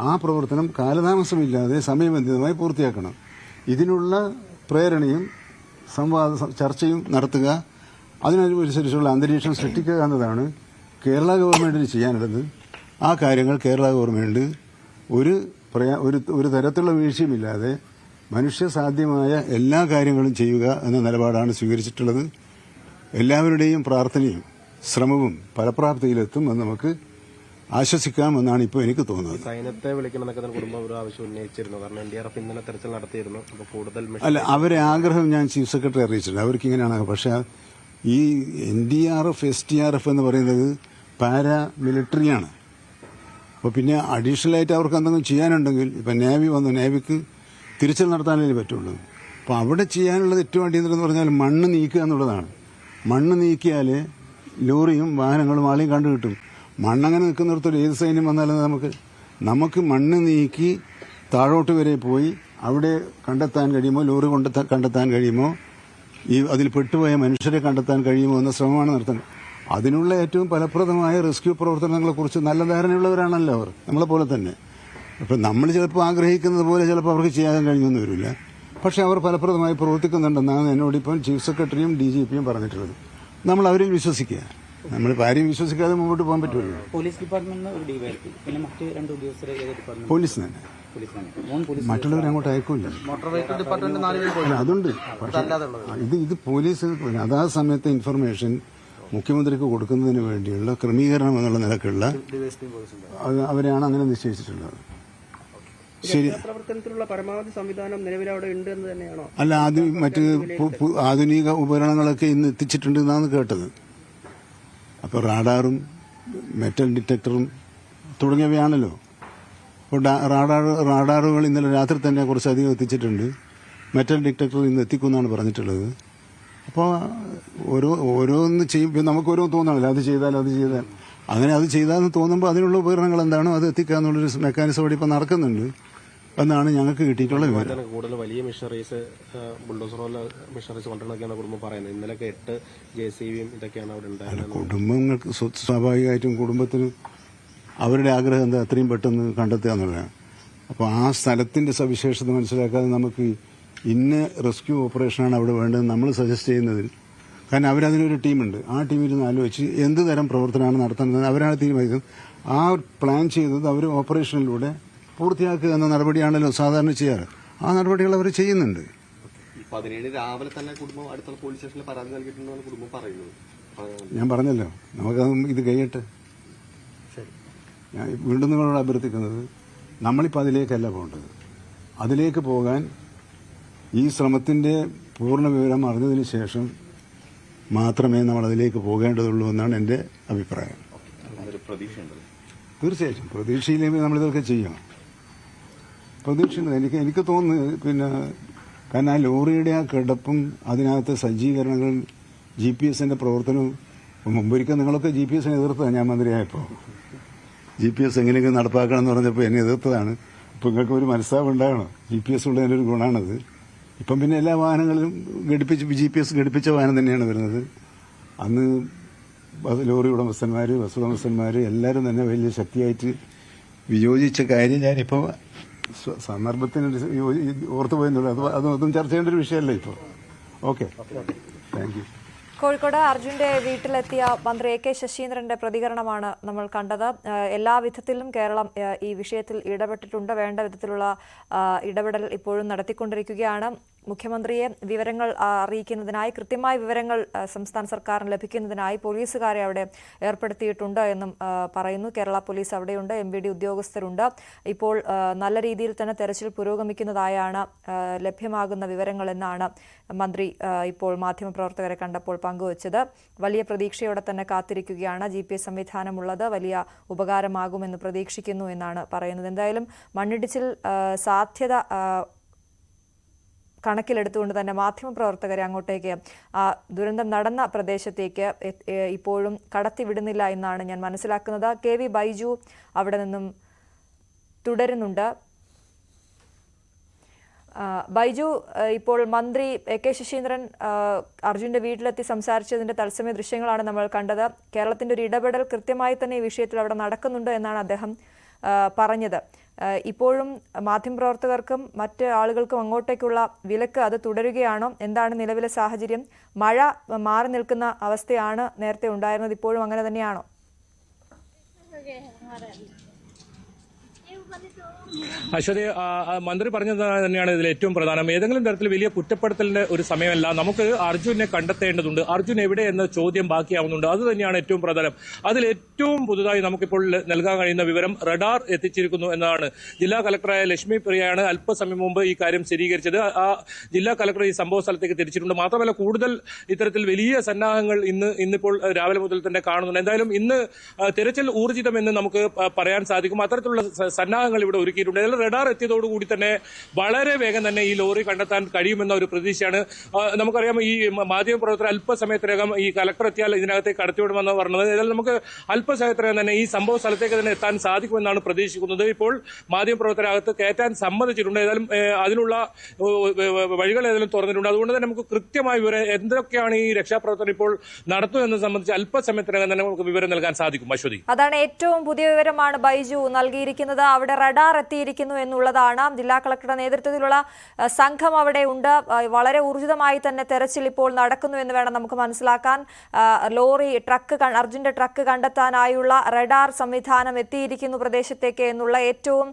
ആ പ്രവർത്തനം കാലതാമസമില്ലാതെ സമയബന്ധിതമായി പൂർത്തിയാക്കണം. ഇതിനുള്ള പ്രേരണയും ചർച്ചയും നടത്തുക, അതിനനുസരിച്ചുള്ള അന്തരീക്ഷം സൃഷ്ടിക്കുക എന്നതാണ് കേരള ഗവൺമെന്റിന് ചെയ്യാനുള്ളത്. ആ കാര്യങ്ങൾ കേരള ഗവൺമെന്റ് ഒരു തരത്തിലുള്ള വീഴ്ചയുമില്ലാതെ മനുഷ്യസാധ്യമായ എല്ലാ കാര്യങ്ങളും ചെയ്യുക എന്ന നിലപാടാണ് സ്വീകരിച്ചിട്ടുള്ളത്. എല്ലാവരുടെയും പ്രാർത്ഥനയും ശ്രമവും ഫലപ്രാപ്തിയിലെത്തുമെന്ന് നമുക്ക് ആശ്വസിക്കാമെന്നാണ് ഇപ്പോൾ എനിക്ക് തോന്നുന്നത്. സൈന്യത്തെ വിളിക്കണമെന്നൊക്കെ തന്നെ കുടുംബം ഒരു ആവശ്യം ഉന്നയിച്ചിരുന്നു. കാരണം NDRF ഇന്നലെ തെരച്ചിൽ നടത്തിയിരുന്നു. അപ്പോൾ കൂടുതൽ അല്ല, അവരെ ആഗ്രഹം ഞാൻ ചീഫ് സെക്രട്ടറി അറിയിച്ചിട്ടുണ്ട്. അവർക്ക് ഇങ്ങനെയാണ്. പക്ഷേ ഈ NDRF STRF എന്ന് പറയുന്നത് പാരാമിലിറ്ററിയാണ്. അപ്പോൾ പിന്നെ അഡീഷണലായിട്ട് അവർക്ക് എന്തെങ്കിലും ചെയ്യാനുണ്ടെങ്കിൽ ഇപ്പം നേവി വന്നു, നേവിക്ക് തിരിച്ചൽ നടത്താനേ പറ്റുള്ളൂ. അപ്പോൾ അവിടെ ചെയ്യാനുള്ളത് ഏറ്റവും അടിയന്തരം പറഞ്ഞാൽ മണ്ണ് നീക്കുക എന്നുള്ളതാണ്. മണ്ണ് നീക്കിയാൽ ലോറിയും വാഹനങ്ങളും ആളെയും കണ്ടു കിട്ടും. മണ്ണങ്ങനെ നിൽക്കുന്നിടത്തൊരു ഏത് സൈന്യം വന്നാലും നമുക്ക് മണ്ണ് നീക്കി താഴോട്ട് വരെ പോയി അവിടെ കണ്ടെത്താൻ കഴിയുമോ, ലോറി കണ്ടെത്താൻ കഴിയുമോ, ഈ അതിൽ പെട്ടുപോയ മനുഷ്യരെ കണ്ടെത്താൻ കഴിയുമോ എന്ന ശ്രമമാണ് നടത്തുന്നത്. അതിനുള്ള ഏറ്റവും ഫലപ്രദമായ റെസ്ക്യൂ പ്രവർത്തനങ്ങളെക്കുറിച്ച് നല്ല ധാരണയുള്ളവരാണല്ലോ അവർ, നമ്മളെപ്പോലെ തന്നെ. അപ്പം നമ്മൾ ചിലപ്പോൾ ആഗ്രഹിക്കുന്നത് പോലെ ചിലപ്പോൾ അവർക്ക് ചെയ്യാൻ കഴിഞ്ഞൊന്നും വരില്ല. പക്ഷേ അവർ ഫലപ്രദമായി പ്രവർത്തിക്കുന്നുണ്ടെന്നാണ് എന്നോടിപ്പം ചീഫ് സെക്രട്ടറിയും DGPയും പറഞ്ഞിട്ടുള്ളത്. നമ്മൾ അവരിൽ വിശ്വസിക്കുക. നമ്മളിപ്പോൾ ആരെയും വിശ്വസിക്കാതെ മുമ്പോട്ട് പോകാൻ പറ്റുമല്ലോ. പോലീസ് ഡിപ്പാർട്ട്മെന്റിന് ഒരു ഡിവൈഎസ്പി, പിന്നെ മറ്റ് 2 ഉദ്യോഗസ്ഥരെ ഏത് ഡിപ്പാർട്ട്മെന്റ്? പോലീസ് തന്നെ. മറ്റുള്ളവരെ അങ്ങോട്ട് അയക്കൂല. മോട്ടോർ വെഹിക്കിൾ ഡിപ്പാർട്ട്മെന്റ് 4 പേര് അല്ല, അതുണ്ട്. പക്ഷേ ഇത് പോലീസ് അതാ സമയത്തെ ഇൻഫർമേഷൻ മുഖ്യമന്ത്രിക്ക് കൊടുക്കുന്നതിന് വേണ്ടിയുള്ള ക്രമീകരണം എന്നുള്ള നിലക്കുള്ള അവരെയാണ് അങ്ങനെ നിശ്ചയിച്ചിട്ടുള്ളത്. ശരി. പ്രവർത്തനത്തിലുള്ള പരമാവധി സംവിധാനം നിലവിൽ അവിടെ ഉണ്ട് എന്ന് തന്നെയാണോ? അല്ല, അത് മറ്റ് ആധുനിക ഉപകരണങ്ങളൊക്കെ ഇന്ന് എത്തിച്ചിട്ടുണ്ട് എന്നാണ് കേട്ടത്. അപ്പോൾ റാഡാറും മെറ്റൽ ഡിറ്റക്ടറും തുടങ്ങിയവയാണല്ലോ. അപ്പോൾ റാഡാറുകൾ ഇന്നലെ രാത്രി തന്നെ കുറച്ചധികം എത്തിച്ചിട്ടുണ്ട്. മെറ്റൽ ഡിറ്റക്ടർ ഇന്ന് എത്തിക്കുമെന്നാണ് പറഞ്ഞിട്ടുള്ളത്. അപ്പോൾ ഓരോന്ന് ചെയ്യും. നമുക്ക് ഓരോ തോന്നണല്ലോ, അത് ചെയ്താൽ അങ്ങനെ അത് ചെയ്താലെന്ന് തോന്നുമ്പോൾ അതിനുള്ള ഉപകരണങ്ങൾ എന്താണോ അത് എത്തിക്കുക എന്നുള്ളൊരു മെക്കാനിസം ഇവിടെ ഇപ്പോൾ നടക്കുന്നുണ്ട് എന്നാണ് ഞങ്ങൾക്ക് കിട്ടിയിട്ടുള്ള വിവരം. കൂടുതൽ വലിയ മിഷനറീസ്, ബുൾഡോസറോല മിഷനറീസ് കൊണ്ടുവന്നൊക്കെയാണ് കുടുംബം പറയുന്നത്. ഇന്നലെയൊക്കെ 8 JCBയും ഇതൊക്കെയാണ് അവിടെ ഉണ്ടായിരുന്നത്. കുടുംബങ്ങൾക്ക് സ്വാഭാവികമായിട്ടും കുടുംബത്തിന് അവരുടെ ആഗ്രഹം എന്താ അത്രയും പെട്ടെന്ന് കണ്ടെത്തുക എന്നുള്ളതാണ്. അപ്പോൾ ആ സ്ഥലത്തിന്റെ സവിശേഷത മനസ്സിലാക്കാതെ നമുക്ക് ഇന്ന റെസ്ക്യൂ ഓപ്പറേഷനാണ് അവിടെ വേണ്ടതെന്ന് നമ്മൾ സജസ്റ്റ് ചെയ്യുന്നതിൽ, കാരണം അവരതിനൊരു ടീമുണ്ട്. ആ ടീമിൽ ആലോചിച്ച് എന്ത് തരം പ്രവർത്തനമാണ് നടത്തുന്നത് അവരാണ് തീരുമാനിക്കുന്നത്. ആ പ്ലാൻ ചെയ്തത് അവർ ഓപ്പറേഷനിലൂടെ പൂർത്തിയാക്കുക എന്ന നടപടിയാണല്ലോ സാധാരണ ചെയ്യാറ്. ആ നടപടികൾ അവർ ചെയ്യുന്നുണ്ട്. 17 രാവിലെ തന്നെ കുടുംബം അടുത്തുള്ള പോലീസ് സ്റ്റേഷനിൽ പരാതി നൽകിയിട്ടുണ്ടെന്നാണ് കുടുംബം പറയുന്നത്. ഞാൻ പറഞ്ഞല്ലോ, നമുക്കത് ഇത് കഴിയട്ടെ. ഞാൻ വീണ്ടും നിങ്ങളോട് അഭ്യർത്ഥിക്കുന്നത്, നമ്മളിപ്പോൾ അതിലേക്കല്ല പോകേണ്ടത്. അതിലേക്ക് പോകാൻ ഈ ശ്രമത്തിന്റെ പൂർണ്ണ വിവരം അറിഞ്ഞതിന് ശേഷം മാത്രമേ നമ്മൾ അതിലേക്ക് പോകേണ്ടതുള്ളൂ എന്നാണ് എൻ്റെ അഭിപ്രായം. തീർച്ചയായിട്ടും പ്രതീക്ഷയില്ലെങ്കിൽ നമ്മളിതൊക്കെ ചെയ്യണം. പ്രതീക്ഷയുണ്ട്. എനിക്ക് തോന്നുന്നു പിന്നെ കാരണം ആ ലോറിയുടെ ആ കിടപ്പും അതിനകത്തെ സജ്ജീകരണങ്ങൾ GPS പ്രവർത്തനവും മുമ്പൊരിക്കൽ നിങ്ങളൊക്കെ GPS എതിർത്തതാണ്. ഞാൻ മന്ത്രിയായപ്പോൾ GPS എങ്ങനെയെങ്കിലും നടപ്പാക്കണം എന്ന് പറഞ്ഞപ്പോൾ എന്നെ എതിർത്തതാണ്. ഇപ്പോൾ നിങ്ങൾക്ക് ഒരു മനസ്സാവ് ഉണ്ടാകണം. GPS ഉള്ളതിൻ്റെ ഒരു ഗുണമാണത്. ഇപ്പം പിന്നെ എല്ലാ വാഹനങ്ങളിലും GPS ഘടിപ്പിച്ച വാഹനം തന്നെയാണ് വരുന്നത്. അന്ന് ലോറി ഉടമസ്ഥന്മാർ, ബസ് ഉടമസ്ഥന്മാർ എല്ലാവരും തന്നെ വലിയ ശക്തിയായിട്ട് വിയോജിച്ച കാര്യം ഞാനിപ്പോൾ സന്ദർഭത്തിന് ഓർത്തു പോയെന്നുള്ളൂ. അതൊന്നും ചർച്ച ചെയ്യേണ്ട ഒരു വിഷയമല്ല ഇപ്പോൾ. Okay, thank you. കോഴിക്കോട് അർജുന്റെ വീട്ടിലെത്തിയ മന്ത്രി AK ശശീന്ദ്രന്റെ പ്രതികരണമാണ് നമ്മൾ കണ്ടത്. എല്ലാ വിധത്തിലും കേരളം ഈ വിഷയത്തിൽ ഇടപെട്ടിട്ടുണ്ട്. വേണ്ട വിധത്തിലുള്ള ഇടപെടൽ ഇപ്പോഴും നടത്തിക്കൊണ്ടിരിക്കുകയാണ്. മുഖ്യമന്ത്രിയെ വിവരങ്ങൾ അറിയിക്കുന്നതിനായി, കൃത്യമായ വിവരങ്ങൾ സംസ്ഥാന സർക്കാരിന് ലഭിക്കുന്നതിനായി പോലീസുകാരെ അവിടെ ഏർപ്പെടുത്തിയിട്ടുണ്ട് എന്നും പറയുന്നു. കേരള പോലീസ് അവിടെയുണ്ട്, MVD ഉദ്യോഗസ്ഥരുണ്ട്. ഇപ്പോൾ നല്ല രീതിയിൽ തന്നെ തെരച്ചിൽ പുരോഗമിക്കുന്നതായാണ് ലഭ്യമാകുന്ന വിവരങ്ങളെന്നാണ് മന്ത്രി ഇപ്പോൾ മാധ്യമപ്രവർത്തകരെ കണ്ടപ്പോൾ പങ്കുവച്ചത്. വലിയ പ്രതീക്ഷയോടെ തന്നെ കാത്തിരിക്കുകയാണ്. GPS സംവിധാനമുള്ളത് വലിയ ഉപകാരമാകുമെന്ന് പ്രതീക്ഷിക്കുന്നു എന്നാണ് പറയുന്നത്. എന്തായാലും മണ്ണിടിച്ചിൽ സാധ്യത കണക്കിലെടുത്തുകൊണ്ട് തന്നെ മാധ്യമപ്രവർത്തകരെ അങ്ങോട്ടേക്ക് ദുരന്തം നടന്ന പ്രദേശത്തേക്ക് ഇപ്പോഴും കടത്തിവിടുന്നില്ല എന്നാണ് ഞാൻ മനസ്സിലാക്കുന്നത്. KV ബൈജു അവിടെ നിന്നും തുടരുന്നുണ്ട്. ബൈജു, ഇപ്പോൾ മന്ത്രി AK ശശീന്ദ്രൻ അർജുന്റെ വീട്ടിലെത്തി സംസാരിച്ചതിന്റെ തത്സമയ ദൃശ്യങ്ങളാണ് നമ്മൾ കണ്ടത്. കേരളത്തിന്റെ ഒരു ഇടപെടൽ കൃത്യമായി തന്നെ ഈ വിഷയത്തിൽ അവിടെ നടക്കുന്നുണ്ട് എന്നാണ് അദ്ദേഹം പറഞ്ഞത്. ഇപ്പോഴും മാധ്യമപ്രവർത്തകർക്കും മറ്റ് ആളുകൾക്കും അങ്ങോട്ടേക്കുള്ള വിലക്ക് അത് തുടരുകയാണോ? എന്താണ് നിലവിലെ സാഹചര്യം? മഴ മാറി നിൽക്കുന്ന അവസ്ഥയാണ് നേരത്തെ ഉണ്ടായിരുന്നത്, ഇപ്പോഴും അങ്ങനെ തന്നെയാണോ? അശ്വതി, മന്ത്രി പറഞ്ഞത് തന്നെയാണ് ഇതിൽ ഏറ്റവും പ്രധാനം. ഏതെങ്കിലും തരത്തിൽ വലിയ കുറ്റപ്പെടുത്തലിന്റെ ഒരു സമയമല്ല. നമുക്ക് അർജുനെ കണ്ടെത്തേണ്ടതുണ്ട്. അർജുൻ എവിടെ എന്ന ചോദ്യം ബാക്കിയാവുന്നുണ്ട്. അത് തന്നെയാണ് ഏറ്റവും പ്രധാനം. അതിൽ ഏറ്റവും പുതുതായി നമുക്കിപ്പോൾ നൽകാൻ കഴിയുന്ന വിവരം റഡാർ എത്തിച്ചിരിക്കുന്നു എന്നതാണ്. ജില്ലാ കളക്ടറായ ലക്ഷ്മി പ്രിയയാണ് അല്പസമയം മുമ്പ് ഈ കാര്യം സ്ഥിരീകരിച്ചത്. ആ ജില്ലാ കളക്ടർ ഈ സംഭവ സ്ഥലത്തേക്ക് തിരിച്ചിട്ടുണ്ട്. മാത്രമല്ല, കൂടുതൽ ഇത്തരത്തിൽ വലിയ സന്നാഹങ്ങൾ ഇന്നിപ്പോൾ രാവിലെ മുതൽ തന്നെ കാണുന്നുണ്ട്. എന്തായാലും ഇന്ന് തിരച്ചിൽ ഊർജിതമെന്ന് നമുക്ക് പറയാൻ സാധിക്കും. അത്തരത്തിലുള്ള സന്നാഹങ്ങൾ ഇവിടെ ഒരുക്കിയിട്ടുണ്ട്. റഡാർ എത്തിയതോടുകൂടി തന്നെ വളരെ വേഗം തന്നെ ഈ ലോറി കണ്ടെത്താൻ കഴിയുമെന്ന ഒരു പ്രതീക്ഷയാണ്. നമുക്കറിയാം, ഈ മാധ്യമപ്രവർത്തകർ അല്പസമയത്തിനകം ഈ കളക്ടർ എത്തിയാൽ ഇതിനകത്തേക്ക് കടത്തിവിടുമെന്ന് പറഞ്ഞത്. ഏതായാലും നമുക്ക് അല്പസമയത്തിനകം തന്നെ ഈ സംഭവ സ്ഥലത്തേക്ക് തന്നെ എത്താൻ സാധിക്കുമെന്നാണ് പ്രതീക്ഷിക്കുന്നത്. ഇപ്പോൾ മാധ്യമപ്രവർത്തകരകത്ത് കയറ്റാൻ സമ്മതിച്ചിട്ടുണ്ട്. ഏതായാലും അതിനുള്ള വഴികൾ ഏതായാലും തുറന്നിട്ടുണ്ട്. അതുകൊണ്ട് തന്നെ നമുക്ക് കൃത്യമായ വിവരം എന്തൊക്കെയാണ് ഈ രക്ഷാപ്രവർത്തനം ഇപ്പോൾ നടത്തുന്നതെന്ന് സംബന്ധിച്ച് അല്പസമയത്തിനകം തന്നെ നമുക്ക് വിവരം നൽകാൻ സാധിക്കും. അശ്വതി, അതാണ് ഏറ്റവും പുതിയ വിവരമാണ് ബൈജു നൽകിയിരിക്കുന്നത്. അവിടെ റഡാർ എത്തിയിരിക്കുന്നു എന്നുള്ളതാണ്. ജില്ലാ കളക്ടറുടെ നേതൃത്വത്തിലുള്ള സംഘം അവിടെ ഉണ്ട്. വളരെ ഊർജിതമായി തന്നെ തെരച്ചിൽ ഇപ്പോൾ നടക്കുന്നു എന്ന് വേണം നമുക്ക് മനസ്സിലാക്കാൻ. അർജുന്റെ ട്രക്ക് കണ്ടെത്താനായുള്ള റഡാർ സംവിധാനം എത്തിയിരിക്കുന്നു പ്രദേശത്തേക്ക് എന്നുള്ള ഏറ്റവും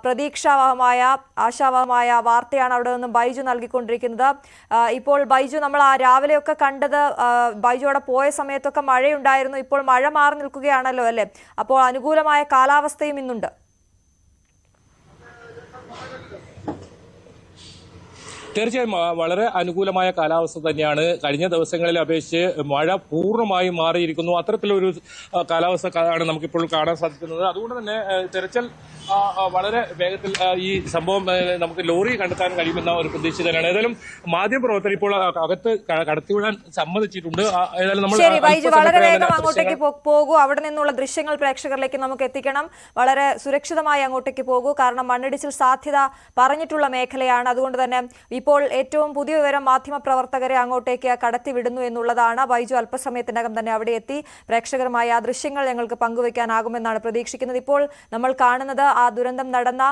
പ്രതീക്ഷാവഹമായ ആശാവഹമായ വാർത്തയാണ് അവിടെ നിന്നും ബൈജു നൽകിക്കൊണ്ടിരിക്കുന്നത്. ഇപ്പോൾ ബൈജു, നമ്മൾ രാവിലെയൊക്കെ കണ്ടത് ബൈജു അവിടെ പോയ സമയത്തൊക്കെ മഴയുണ്ടായിരുന്നു. ഇപ്പോൾ മഴ മാറി നിൽക്കുകയാണല്ലോ അല്ലേ? അപ്പോൾ അനുകൂലമായ കാലാവസ്ഥയും ഇന്നുണ്ട്. തീർച്ചയായും വളരെ അനുകൂലമായ കാലാവസ്ഥ തന്നെയാണ്. കഴിഞ്ഞ ദിവസങ്ങളിലെ അപേക്ഷിച്ച് മഴ പൂർണ്ണമായും മാറിയിരിക്കുന്നു. അത്തരത്തിലൊരു കാലാവസ്ഥയാണ് നമുക്കിപ്പോൾ കാണാൻ സാധിക്കുന്നത്. അതുകൊണ്ട് തന്നെ തെരച്ചിൽ വളരെ വേഗത്തിൽ ഈ സംഭവം നമുക്ക് ലോറി കണ്ടെത്താൻ കഴിയുമെന്ന ഒരു പ്രതീക്ഷ തന്നെയാണ്. ഏതായാലും മാധ്യമപ്രവർത്തകർ ഇപ്പോൾ അകത്ത് കടത്തിവിടാൻ സമ്മതിച്ചിട്ടുണ്ട്. ഏതായാലും നമ്മൾ വളരെ വേഗം അങ്ങോട്ടേക്ക് പോകൂ. അവിടെ നിന്നുള്ള ദൃശ്യങ്ങൾ പ്രേക്ഷകരിലേക്ക് നമുക്ക് എത്തിക്കണം. വളരെ സുരക്ഷിതമായി അങ്ങോട്ടേക്ക് പോകൂ. കാരണം മണ്ണിടിച്ചിൽ സാധ്യത പറഞ്ഞിട്ടുള്ള മേഖലയാണ്. അതുകൊണ്ട് തന്നെ ഇപ്പോൾ ഏറ്റവും പുതിയ വിവരം മാധ്യമപ്രവർത്തകരെ അങ്ങോട്ടേക്ക് കടത്തിവിടുന്നു എന്നുള്ളതാണ്. ബൈജു അല്പസമയത്തിനകം തന്നെ അവിടെ എത്തി പ്രേക്ഷകരുമായി ആ ദൃശ്യങ്ങൾ ഞങ്ങൾക്ക് പങ്കുവയ്ക്കാനാകുമെന്നാണ് പ്രതീക്ഷിക്കുന്നത്. ഇപ്പോൾ നമ്മൾ കാണുന്നത് ആ ദുരന്തം നടന്ന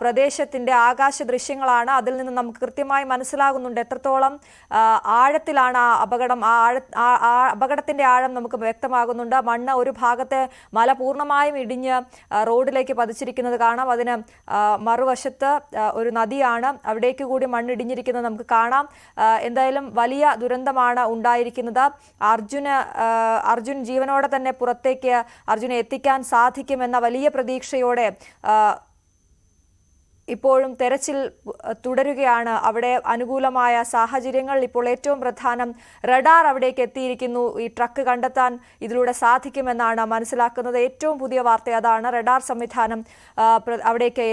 പ്രദേശത്തിന്റെ ആകാശ ദൃശ്യങ്ങളാണ്. അതിൽ നിന്ന് നമുക്ക് കൃത്യമായി മനസ്സിലാകുന്നുണ്ട് എത്രത്തോളം ആഴത്തിലാണ് ആ അപകടം. ആ അപകടത്തിന്റെ ആഴം നമുക്ക് വ്യക്തമാകുന്നുണ്ട്. മണ്ണ് ഒരു ഭാഗത്തെ മല പൂർണ്ണമായും ഇടിഞ്ഞ് റോഡിലേക്ക് പതിച്ചിരിക്കുന്നത് കാണാം. അതിന് മറുവശത്ത് ഒരു നദിയാണ്. അവിടേക്ക് കൂടി മണ്ണിടിഞ്ഞിരിക്കുന്നത് നമുക്ക് കാണാം. എന്തായാലും വലിയ ദുരന്തമാണ് ഉണ്ടായിരിക്കുന്നത്. അർജുൻ ജീവനോടെ തന്നെ പുറത്തേക്ക് അർജുനെ എത്തിക്കാൻ സാധിക്കുമെന്ന വലിയ പ്രതീക്ഷയോടെ ഇപ്പോഴും തെരച്ചിൽ തുടരുകയാണ്. അവിടെ അനുകൂലമായ സാഹചര്യങ്ങൾ. ഇപ്പോൾ ഏറ്റവും പ്രധാനം റഡാർ അവിടേക്ക് എത്തിയിരിക്കുന്നു. ഈ ട്രക്ക് കണ്ടെത്താൻ ഇതിലൂടെ സാധിക്കുമെന്നാണ് മനസ്സിലാക്കുന്നത്. ഏറ്റവും പുതിയ വാർത്ത അതാണ്. റഡാർ സംവിധാനം അവിടേക്ക്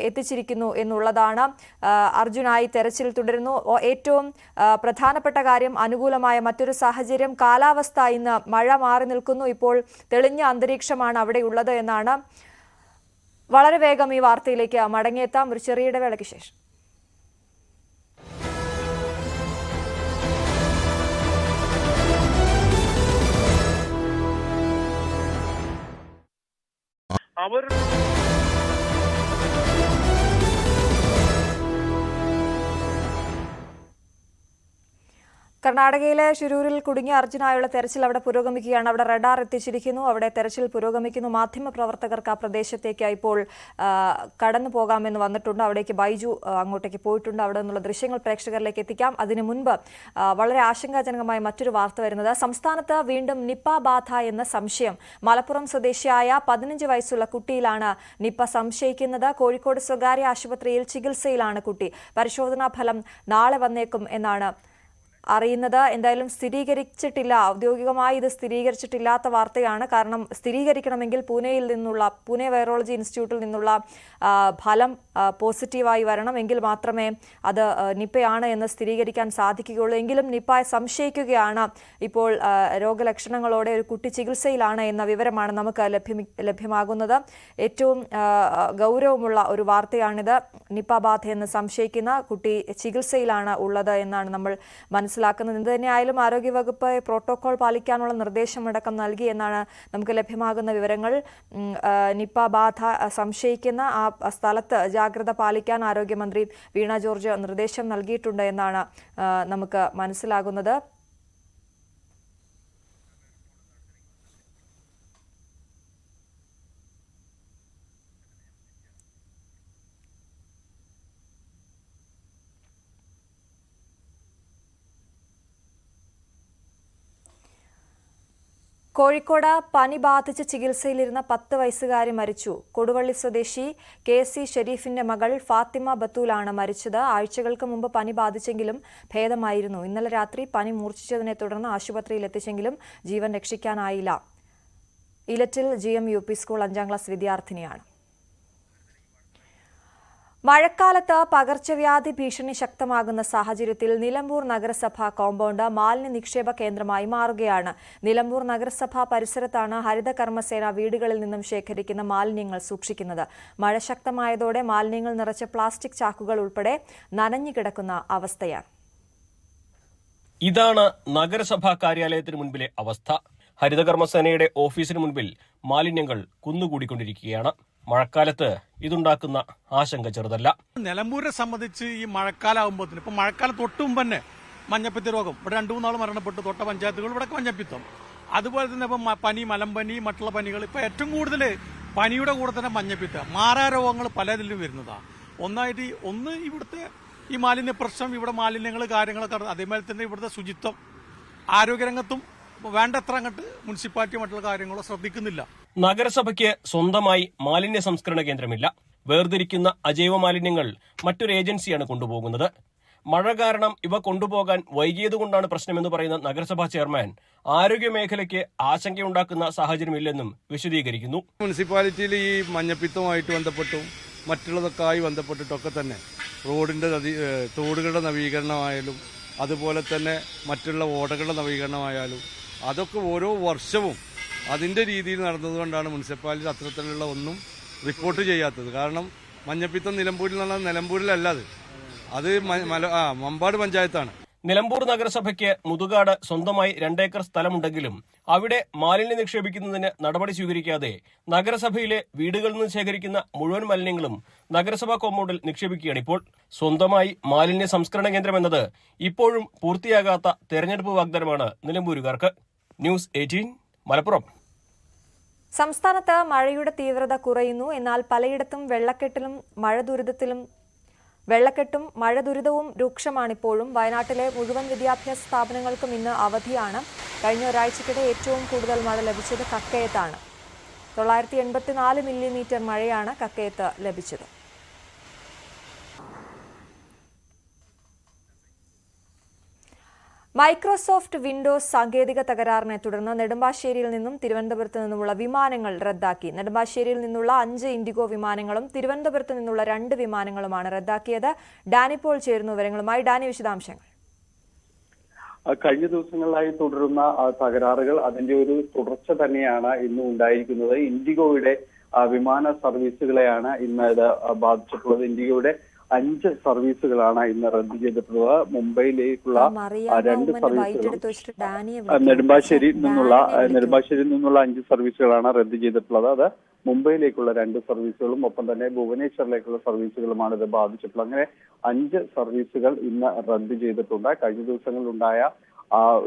എത്തിച്ചിരിക്കുന്നു എന്നുള്ളതാണ്. അർജുനായി തെരച്ചിൽ തുടരുന്നു. ഏറ്റവും പ്രധാനപ്പെട്ട കാര്യം അനുകൂലമായ മറ്റൊരു സാഹചര്യം. കാലാവസ്ഥ ഇന്ന് മഴ മാറി നിൽക്കുന്നു. ഇപ്പോൾ തെളിഞ്ഞ അന്തരീക്ഷമാണ് അവിടെയുള്ളത് എന്നാണ്. വളരെ വേഗം ഈ വാർത്തയിലേക്ക് മടങ്ങിയെത്താം ഒരു ചെറിയ ഇടവേളയ്ക്ക് ശേഷം. കർണാടകയിലെ ഷിരൂരിൽ കുടുങ്ങിയ അർജുനായുള്ള തെരച്ചിൽ അവിടെ പുരോഗമിക്കുകയാണ്. അവിടെ റഡാർ എത്തിച്ചിരിക്കുന്നു. അവിടെ തെരച്ചിൽ പുരോഗമിക്കുന്നു. മാധ്യമപ്രവർത്തകർക്ക് ആ പ്രദേശത്തേക്ക് ഇപ്പോൾ കടന്നു പോകാമെന്ന് വന്നിട്ടുണ്ട്. അവിടേക്ക് ബൈജു അങ്ങോട്ടേക്ക് പോയിട്ടുണ്ട്. അവിടെ നിന്നുള്ള ദൃശ്യങ്ങൾ പ്രേക്ഷകരിലേക്ക് എത്തിക്കാം. അതിനു മുൻപ് വളരെ ആശങ്കാജനകമായ മറ്റൊരു വാർത്ത വരുന്നത്, സംസ്ഥാനത്ത് വീണ്ടും നിപ്പ ബാധ എന്ന സംശയം. മലപ്പുറം സ്വദേശിയായ 15 വയസ്സുള്ള കുട്ടിയിലാണ് നിപ്പ സംശയിക്കുന്നത്. കോഴിക്കോട് സ്വകാര്യ ആശുപത്രിയിൽ ചികിത്സയിലാണ് കുട്ടി. പരിശോധനാ ഫലം നാളെ വന്നേക്കും എന്നാണ് അറിയുന്നത്. എന്തായാലും സ്ഥിരീകരിച്ചിട്ടില്ല, ഔദ്യോഗികമായി ഇത് സ്ഥിരീകരിച്ചിട്ടില്ലാത്ത വാർത്തയാണ്. കാരണം സ്ഥിരീകരിക്കണമെങ്കിൽ പൂനെ വൈറോളജി ഇൻസ്റ്റിറ്റ്യൂട്ടിൽ നിന്നുള്ള ഫലം പോസിറ്റീവായി വരണം. എങ്കിൽ മാത്രമേ അത് നിപ്പയാണ് എന്ന് സ്ഥിരീകരിക്കാൻ സാധിക്കുകയുള്ളൂ. എങ്കിലും നിപ്പയെ സംശയിക്കുകയാണ്. ഇപ്പോൾ രോഗലക്ഷണങ്ങളോടെ ഒരു കുട്ടി ചികിത്സയിലാണ് എന്ന വിവരമാണ് നമുക്ക് ലഭ്യമാകുന്നത്. ഏറ്റവും ഗൗരവമുള്ള ഒരു വാർത്തയാണിത്. നിപ്പ ബാധയെന്ന് സംശയിക്കുന്ന കുട്ടി ചികിത്സയിലാണ് ഉള്ളത് എന്നാണ് നമ്മൾ മനസ്സിലാക്കുന്നത്. എന്ത് തന്നെയായാലും ആരോഗ്യവകുപ്പ് പ്രോട്ടോകോൾ പാലിക്കാനുള്ള നിർദ്ദേശമടക്കം നൽകി എന്നാണ് നമുക്ക് ലഭ്യമാകുന്ന വിവരങ്ങൾ. നിപ്പ ബാധ സംശയിക്കുന്ന ആ സ്ഥലത്ത് ജാഗ്രത പാലിക്കാൻ ആരോഗ്യമന്ത്രി വീണ ജോർജ് നിർദ്ദേശം നൽകിയിട്ടുണ്ട് എന്നാണ് നമുക്ക് മനസ്സിലാകുന്നത്. കോഴിക്കോട് പനി ബാധിച്ച് ചികിത്സയിലിരുന്ന 10 വയസ്സുകാരി മരിച്ചു. കൊടുവള്ളി സ്വദേശി KC ഷെരീഫിന്റെ മകൾ ഫാത്തിമ ബത്തൂലാണ് മരിച്ചത്. ആഴ്ചകൾക്ക് മുമ്പ് പനി ബാധിച്ചെങ്കിലും ഭേദമായിരുന്നു. ഇന്നലെ രാത്രി പനി മൂർച്ഛിച്ചതിനെ തുടർന്ന് ആശുപത്രിയിൽ എത്തിച്ചെങ്കിലും ജീവൻ രക്ഷിക്കാനായില്ല. ഇലറ്റിൽ GMUP സ്കൂൾ 5ാം ക്ലാസ് വിദ്യാർത്ഥിനിയാണ്. മഴക്കാലത്ത് പകർച്ചവ്യാധി ഭീഷണി ശക്തമാകുന്ന സാഹചര്യത്തിൽ നിലമ്പൂർ നഗരസഭ കോമ്പൗണ്ട് മാലിന്യ നിക്ഷേപ കേന്ദ്രമായി മാറുകയാണ്. നിലമ്പൂർ നഗരസഭ പരിസരത്താണ് ഹരിതകർമ്മസേന വീടുകളിൽ നിന്നും ശേഖരിക്കുന്ന മാലിന്യങ്ങൾ സൂക്ഷിക്കുന്നത്. മഴ ശക്തമായതോടെ മാലിന്യങ്ങൾ നിറച്ച പ്ലാസ്റ്റിക് ചാക്കുകൾ ഉൾപ്പെടെ നനഞ്ഞുകിടക്കുന്ന അവസ്ഥയാണ്. ഇതാണ് നഗരസഭാ കാര്യാലയത്തിന് മുൻപിലെ അവസ്ഥ. ഹരിതകർമ്മസേനയുടെ ഓഫീസിന് മുൻപിൽ മാലിന്യങ്ങൾ കുന്നുകൂടിക്കൊണ്ടിരിക്കുകയാണ്. മഴക്കാലത്ത് ഇതുണ്ടാക്കുന്ന ആശങ്ക ചെറുതല്ല. നിലമ്പൂരിനെ സംബന്ധിച്ച് ഈ മഴക്കാലാകുമ്പോഴത്തേന് ഇപ്പൊ മഴക്കാലം തൊട്ട് മുമ്പ് തന്നെ മഞ്ഞപ്പിത്ത രോഗം ഇവിടെ 2-3 ആൾ മരണപ്പെട്ടു. തൊട്ട പഞ്ചായത്തുകൾ ഇവിടെ മഞ്ഞപ്പിത്തം. അതുപോലെ തന്നെ ഇപ്പം പനി, മലമ്പനി, മറ്റുള്ള പനികൾ. ഇപ്പൊ ഏറ്റവും കൂടുതൽ പനിയുടെ കൂടെ തന്നെ മഞ്ഞപ്പിത്തം, മാറാരോഗങ്ങൾ പലതിലും വരുന്നതാണ്. ഒന്ന് ഇവിടുത്തെ ഈ മാലിന്യ പ്രശ്നം, ഇവിടെ മാലിന്യങ്ങൾ കാര്യങ്ങളൊക്കെ, അതേമാതിരി തന്നെ ഇവിടുത്തെ ശുചിത്വം, ആരോഗ്യരംഗത്തും വേണ്ടത്ര അങ്ങോട്ട് മുനിസിപ്പാലിറ്റി മറ്റുള്ള കാര്യങ്ങളോ ശ്രദ്ധിക്കുന്നില്ല. നഗരസഭയ്ക്ക് സ്വന്തമായി മാലിന്യ സംസ്കരണ കേന്ദ്രമില്ല. വേർതിരിക്കുന്ന അജൈവ മാലിന്യങ്ങൾ മറ്റൊരു ഏജൻസിയാണ് കൊണ്ടുപോകുന്നത്. മഴ കാരണം ഇവ കൊണ്ടുപോകാൻ വൈകിയതുകൊണ്ടാണ് പ്രശ്നമെന്ന് പറയുന്ന നഗരസഭാ ചെയർമാൻ ആരോഗ്യമേഖലയ്ക്ക് ആശങ്കയുണ്ടാക്കുന്ന സാഹചര്യമില്ലെന്നും വിശദീകരിക്കുന്നു. മുനിസിപ്പാലിറ്റിയിൽ ഈ മഞ്ഞപ്പിത്തവുമായിട്ട് ബന്ധപ്പെട്ടും മറ്റുള്ളതൊക്കെ ബന്ധപ്പെട്ടിട്ടൊക്കെ തന്നെ റോഡിന്റെ തോടുകളുടെ നവീകരണമായാലും അതുപോലെ തന്നെ മറ്റുള്ള ഓടകളുടെ നവീകരണമായാലും അതൊക്കെ ഓരോ വർഷവും അതിന്റെ രീതിയിൽ നടന്നതുകൊണ്ടാണ് മുനിസിപ്പാലിറ്റി അത്തരത്തിലുള്ള ഒന്നും റിപ്പോർട്ട് ചെയ്യാത്തത്. കാരണം മഞ്ഞപ്പിത്തം നിലമ്പൂരിൽ നിന്നുള്ള നിലമ്പൂരിലല്ലാതെ അത് മമ്പാട് പഞ്ചായത്താണ്. നിലമ്പൂർ നഗരസഭയ്ക്ക് മുതുകാട് സ്വന്തമായി 2 ഏക്കർ സ്ഥലമുണ്ടെങ്കിലും അവിടെ മാലിന്യം നിക്ഷേപിക്കുന്നതിന് നടപടി സ്വീകരിക്കാതെ നഗരസഭയിലെ വീടുകളിൽ നിന്ന് ശേഖരിക്കുന്ന മുഴുവൻ മാലിന്യങ്ങളും നഗരസഭാ കോമ്പൗണ്ടിൽ നിക്ഷേപിക്കുകയാണ് ഇപ്പോൾ. സ്വന്തമായി മാലിന്യ സംസ്കരണ കേന്ദ്രം എന്നത് ഇപ്പോഴും പൂർത്തിയാകാത്ത തെരഞ്ഞെടുപ്പ് വാഗ്ദാനമാണ് നിലമ്പൂരുകാർക്ക്. ന്യൂസ് 18 മലപ്പുറം. സംസ്ഥാനത്ത് മഴയുടെ തീവ്രത കുറയുന്നു. എന്നാൽ പലയിടത്തും വെള്ളക്കെട്ടും മഴ ദുരിതവും രൂക്ഷമാണിപ്പോഴും. വയനാട്ടിലെ മുഴുവൻ വിദ്യാഭ്യാസ സ്ഥാപനങ്ങൾക്കും ഇന്ന് അവധിയാണ്. കഴിഞ്ഞ ഒരാഴ്ചക്കിടെ ഏറ്റവും കൂടുതൽ മഴ ലഭിച്ചത് കക്കയത്താണ്. 984 മില്ലിമീറ്റർ മഴയാണ് കക്കയത്ത് ലഭിച്ചത്. മൈക്രോസോഫ്റ്റ് വിൻഡോസ് സാങ്കേതിക തകരാറിനെ തുടർന്ന് നെടുമ്പാശ്ശേരിയിൽ നിന്നും തിരുവനന്തപുരത്ത് നിന്നുമുള്ള വിമാനങ്ങൾ റദ്ദാക്കി. നെടുമ്പാശ്ശേരിയിൽ നിന്നുള്ള 5 ഇൻഡിഗോ വിമാനങ്ങളും തിരുവനന്തപുരത്ത് നിന്നുള്ള 2 വിമാനങ്ങളുമാണ് റദ്ദാക്കിയത്. ഡാനി പോൾ ചേരുന്നു വിവരങ്ങളുമായി. ഡാനി, വിശദാംശങ്ങൾ. കഴിഞ്ഞ ദിവസങ്ങളിലായി തുടരുന്ന തകരാറുകൾ അതിന്റെ ഒരു തുടർച്ച തന്നെയാണ് ഇന്ന് ഉണ്ടായിരിക്കുന്നത്. ഇൻഡിഗോയുടെ വിമാന സർവീസുകളെയാണ് ഇന്ന് ഇത് ബാധിച്ചിട്ടുള്ളത്. ഇൻഡിഗോയുടെ 5 സർവീസുകളാണ് ഇന്ന് റദ്ദ് ചെയ്തിട്ടുള്ളത്. മുംബൈയിലേക്കുള്ള 2 സർവീസുകളും നെടുമ്പാശ്ശേരിയിൽ നിന്നുള്ള 5 സർവീസുകളാണ് റദ്ദ് ചെയ്തിട്ടുള്ളത്. അത് മുംബൈയിലേക്കുള്ള 2 സർവീസുകളും ഒപ്പം തന്നെ ഭുവനേശ്വറിലേക്കുള്ള സർവീസുകളുമാണ് ഇത് ബാധിച്ചിട്ടുള്ളത്. അങ്ങനെ 5 സർവീസുകൾ ഇന്ന് റദ്ദ് ചെയ്തിട്ടുണ്ട്. കഴിഞ്ഞ ദിവസങ്ങളിലുണ്ടായ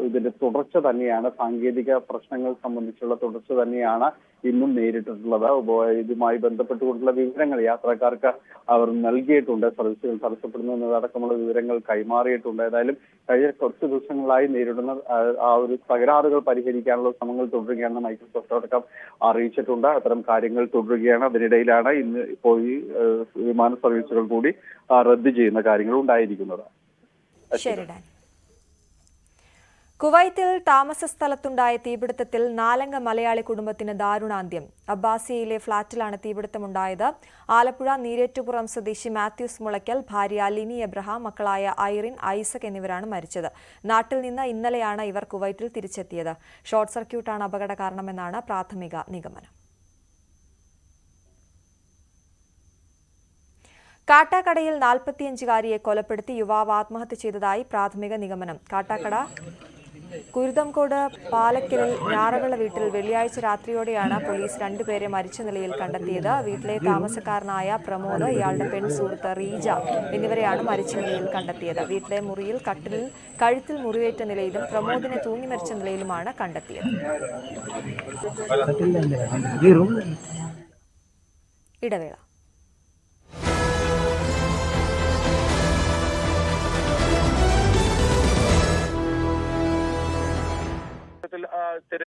ഇതിന്റെ തുടർച്ച തന്നെയാണ്, സാങ്കേതിക പ്രശ്നങ്ങൾ സംബന്ധിച്ചുള്ള തുടർച്ച തന്നെയാണ് ഇന്നും നേരിട്ടിട്ടുള്ളത്. ഇതുമായി ബന്ധപ്പെട്ടുകൊണ്ടുള്ള വിവരങ്ങൾ യാത്രക്കാർക്ക് അവർ നൽകിയിട്ടുണ്ട്. സർവീസുകൾ തടസ്സപ്പെടുന്നതടക്കമുള്ള വിവരങ്ങൾ കൈമാറിയിട്ടുണ്ട്. ഏതായാലും കഴിഞ്ഞ കുറച്ച് ദിവസങ്ങളായി നേരിടുന്ന ആ ഒരു തകരാറുകൾ പരിഹരിക്കാനുള്ള ശ്രമങ്ങൾ തുടരുകയാണെന്ന് മൈക്രോസോഫ്റ്റ് അടക്കം അറിയിച്ചിട്ടുണ്ട്. അത്തരം കാര്യങ്ങൾ തുടരുകയാണ്. അതിനിടയിലാണ് ഇന്ന് ഇപ്പോൾ ഈ വിമാന സർവീസുകൾ കൂടി റദ്ദ് ചെയ്യുന്ന കാര്യങ്ങൾ ഉണ്ടായിരിക്കുന്നത്. കുവൈത്തിൽ താമസ സ്ഥലത്തുണ്ടായ തീപിടുത്തത്തിൽ 4 മലയാളി കുടുംബത്തിന് ദാരുണാന്ത്യം. അബ്ബാസിയയിലെ ഫ്ളാറ്റിലാണ് തീപിടുത്തമുണ്ടായത്. ആലപ്പുഴ നീരേറ്റുപുറം സ്വദേശി മാത്യൂസ് മുളയ്ക്കൽ, ഭാര്യ ലിനി എബ്രഹാം, മക്കളായ ഐറിൻ, ഐസക് എന്നിവരാണ് മരിച്ചത്. നാട്ടിൽ നിന്ന് ഇന്നലെയാണ് ഇവർ കുവൈറ്റിൽ തിരിച്ചെത്തിയത്. ഷോർട്ട് സർക്യൂട്ടാണ് അപകട കാരണമെന്നാണ് പ്രാഥമിക നിഗമനം. കാട്ടാക്കടയിൽ 45-കാരിയെ കൊലപ്പെടുത്തി യുവാവ് ആത്മഹത്യ ചെയ്തതായി പ്രാഥമിക നിഗമനം. കാട്ടാക്കട കുരുതംകോട് പാലക്കലിൽ ഞാറവിള വീട്ടിൽ വെള്ളിയാഴ്ച രാത്രിയോടെയാണ് പോലീസ് 2 പേരെ മരിച്ച നിലയിൽ കണ്ടെത്തിയത്. വീട്ടിലെ താമസക്കാരനായ പ്രമോദ്, ഇയാളുടെ പെൺസുഹൃത്ത് റീജ എന്നിവരെയാണ് മരിച്ച നിലയിൽ കണ്ടെത്തിയത്. വീട്ടിലെ മുറിയിൽ കട്ടിലിൽ കഴുത്തിൽ മുറിവേറ്റ നിലയിലും പ്രമോദിനെ തൂങ്ങി മരിച്ച നിലയിലുമാണ് കണ്ടെത്തിയത്. ഇടവേള. ത്തിൽ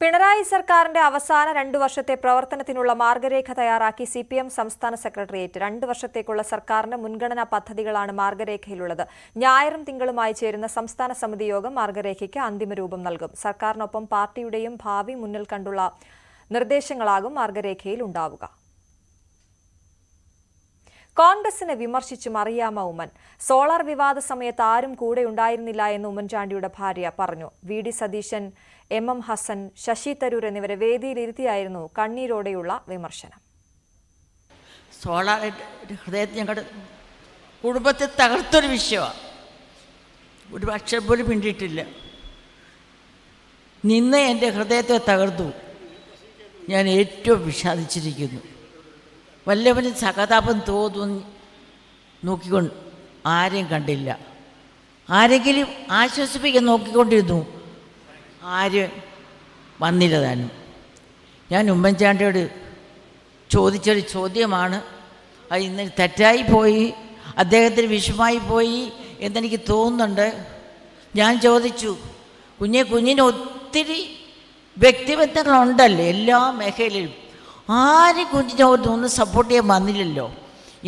പിണറായി സർക്കാരിന്റെ അവസാന 2 വർഷത്തെ പ്രവർത്തനത്തിനുള്ള മാർഗരേഖ തയ്യാറാക്കി CPM സംസ്ഥാന സെക്രട്ടേറിയറ്റ്. 2 വർഷത്തേക്കുള്ള സർക്കാരിന്റെ മുൻഗണനാ പദ്ധതികളാണ് മാർഗരേഖയിലുള്ളത്. ഞായറും തിങ്കളുമായി ചേരുന്ന സംസ്ഥാന സമിതി യോഗം മാർഗരേഖയ്ക്ക് അന്തിമ രൂപം നൽകും. സർക്കാരിനൊപ്പം പാർട്ടിയുടെയും ഭാവി മുന്നിൽ കണ്ടുള്ള നിർദ്ദേശങ്ങളാകും മാർഗരേഖയിൽ ഉണ്ടാവുക. കോൺഗ്രസിനെ വിമർശിച്ച് മറിയാമ്മ ഉമ്മൻ. സോളാർ വിവാദ സമയത്ത് ആരും കൂടെ ഉണ്ടായിരുന്നില്ല എന്ന് ഉമ്മൻചാണ്ടിയുടെ ഭാര്യ പറഞ്ഞു. VD സതീശൻ, MM ഹസൻ, ശശി തരൂർ എന്നിവരെ വേദിയിലിരുത്തിയായിരുന്നു കണ്ണീരോടെയുള്ള വിമർശനം. സോളാർ ഹൃദയത്തിൽ ഞങ്ങളുടെ കുടുംബത്തെ തകർത്തൊരു വിഷയമാണ്. ഒരു അക്ഷരം പോലും മിണ്ടിയിട്ടില്ല. നിന്ന് എൻ്റെ ഹൃദയത്തെ തകർത്തു. ഞാൻ ഏറ്റവും വിഷാദിച്ചിരിക്കുന്നു. വല്ലവനും സഹതാപം തോന്നുന്നു നോക്കിക്കൊണ്ട് ആരെയും കണ്ടില്ല. ആരെങ്കിലും ആശ്വസിപ്പിക്കാൻ നോക്കിക്കൊണ്ടിരുന്നു, ആരും വന്നില്ല താനും. ഞാൻ ഉമ്മൻചാണ്ടിയോട് ചോദിച്ചൊരു ചോദ്യമാണ്. അത് ഇന്ന് തെറ്റായി പോയി, അദ്ദേഹത്തിന് വിഷമായി പോയി എന്നെനിക്ക് തോന്നുന്നുണ്ട്. ഞാൻ ചോദിച്ചു, കുഞ്ഞിന് ഒത്തിരി വ്യക്തിബന്ധങ്ങളുണ്ടല്ലോ എല്ലാ മേഖലയിലും. ആരും കുഞ്ഞിനെ ഒന്നും സപ്പോർട്ട് ചെയ്യാൻ വന്നില്ലല്ലോ.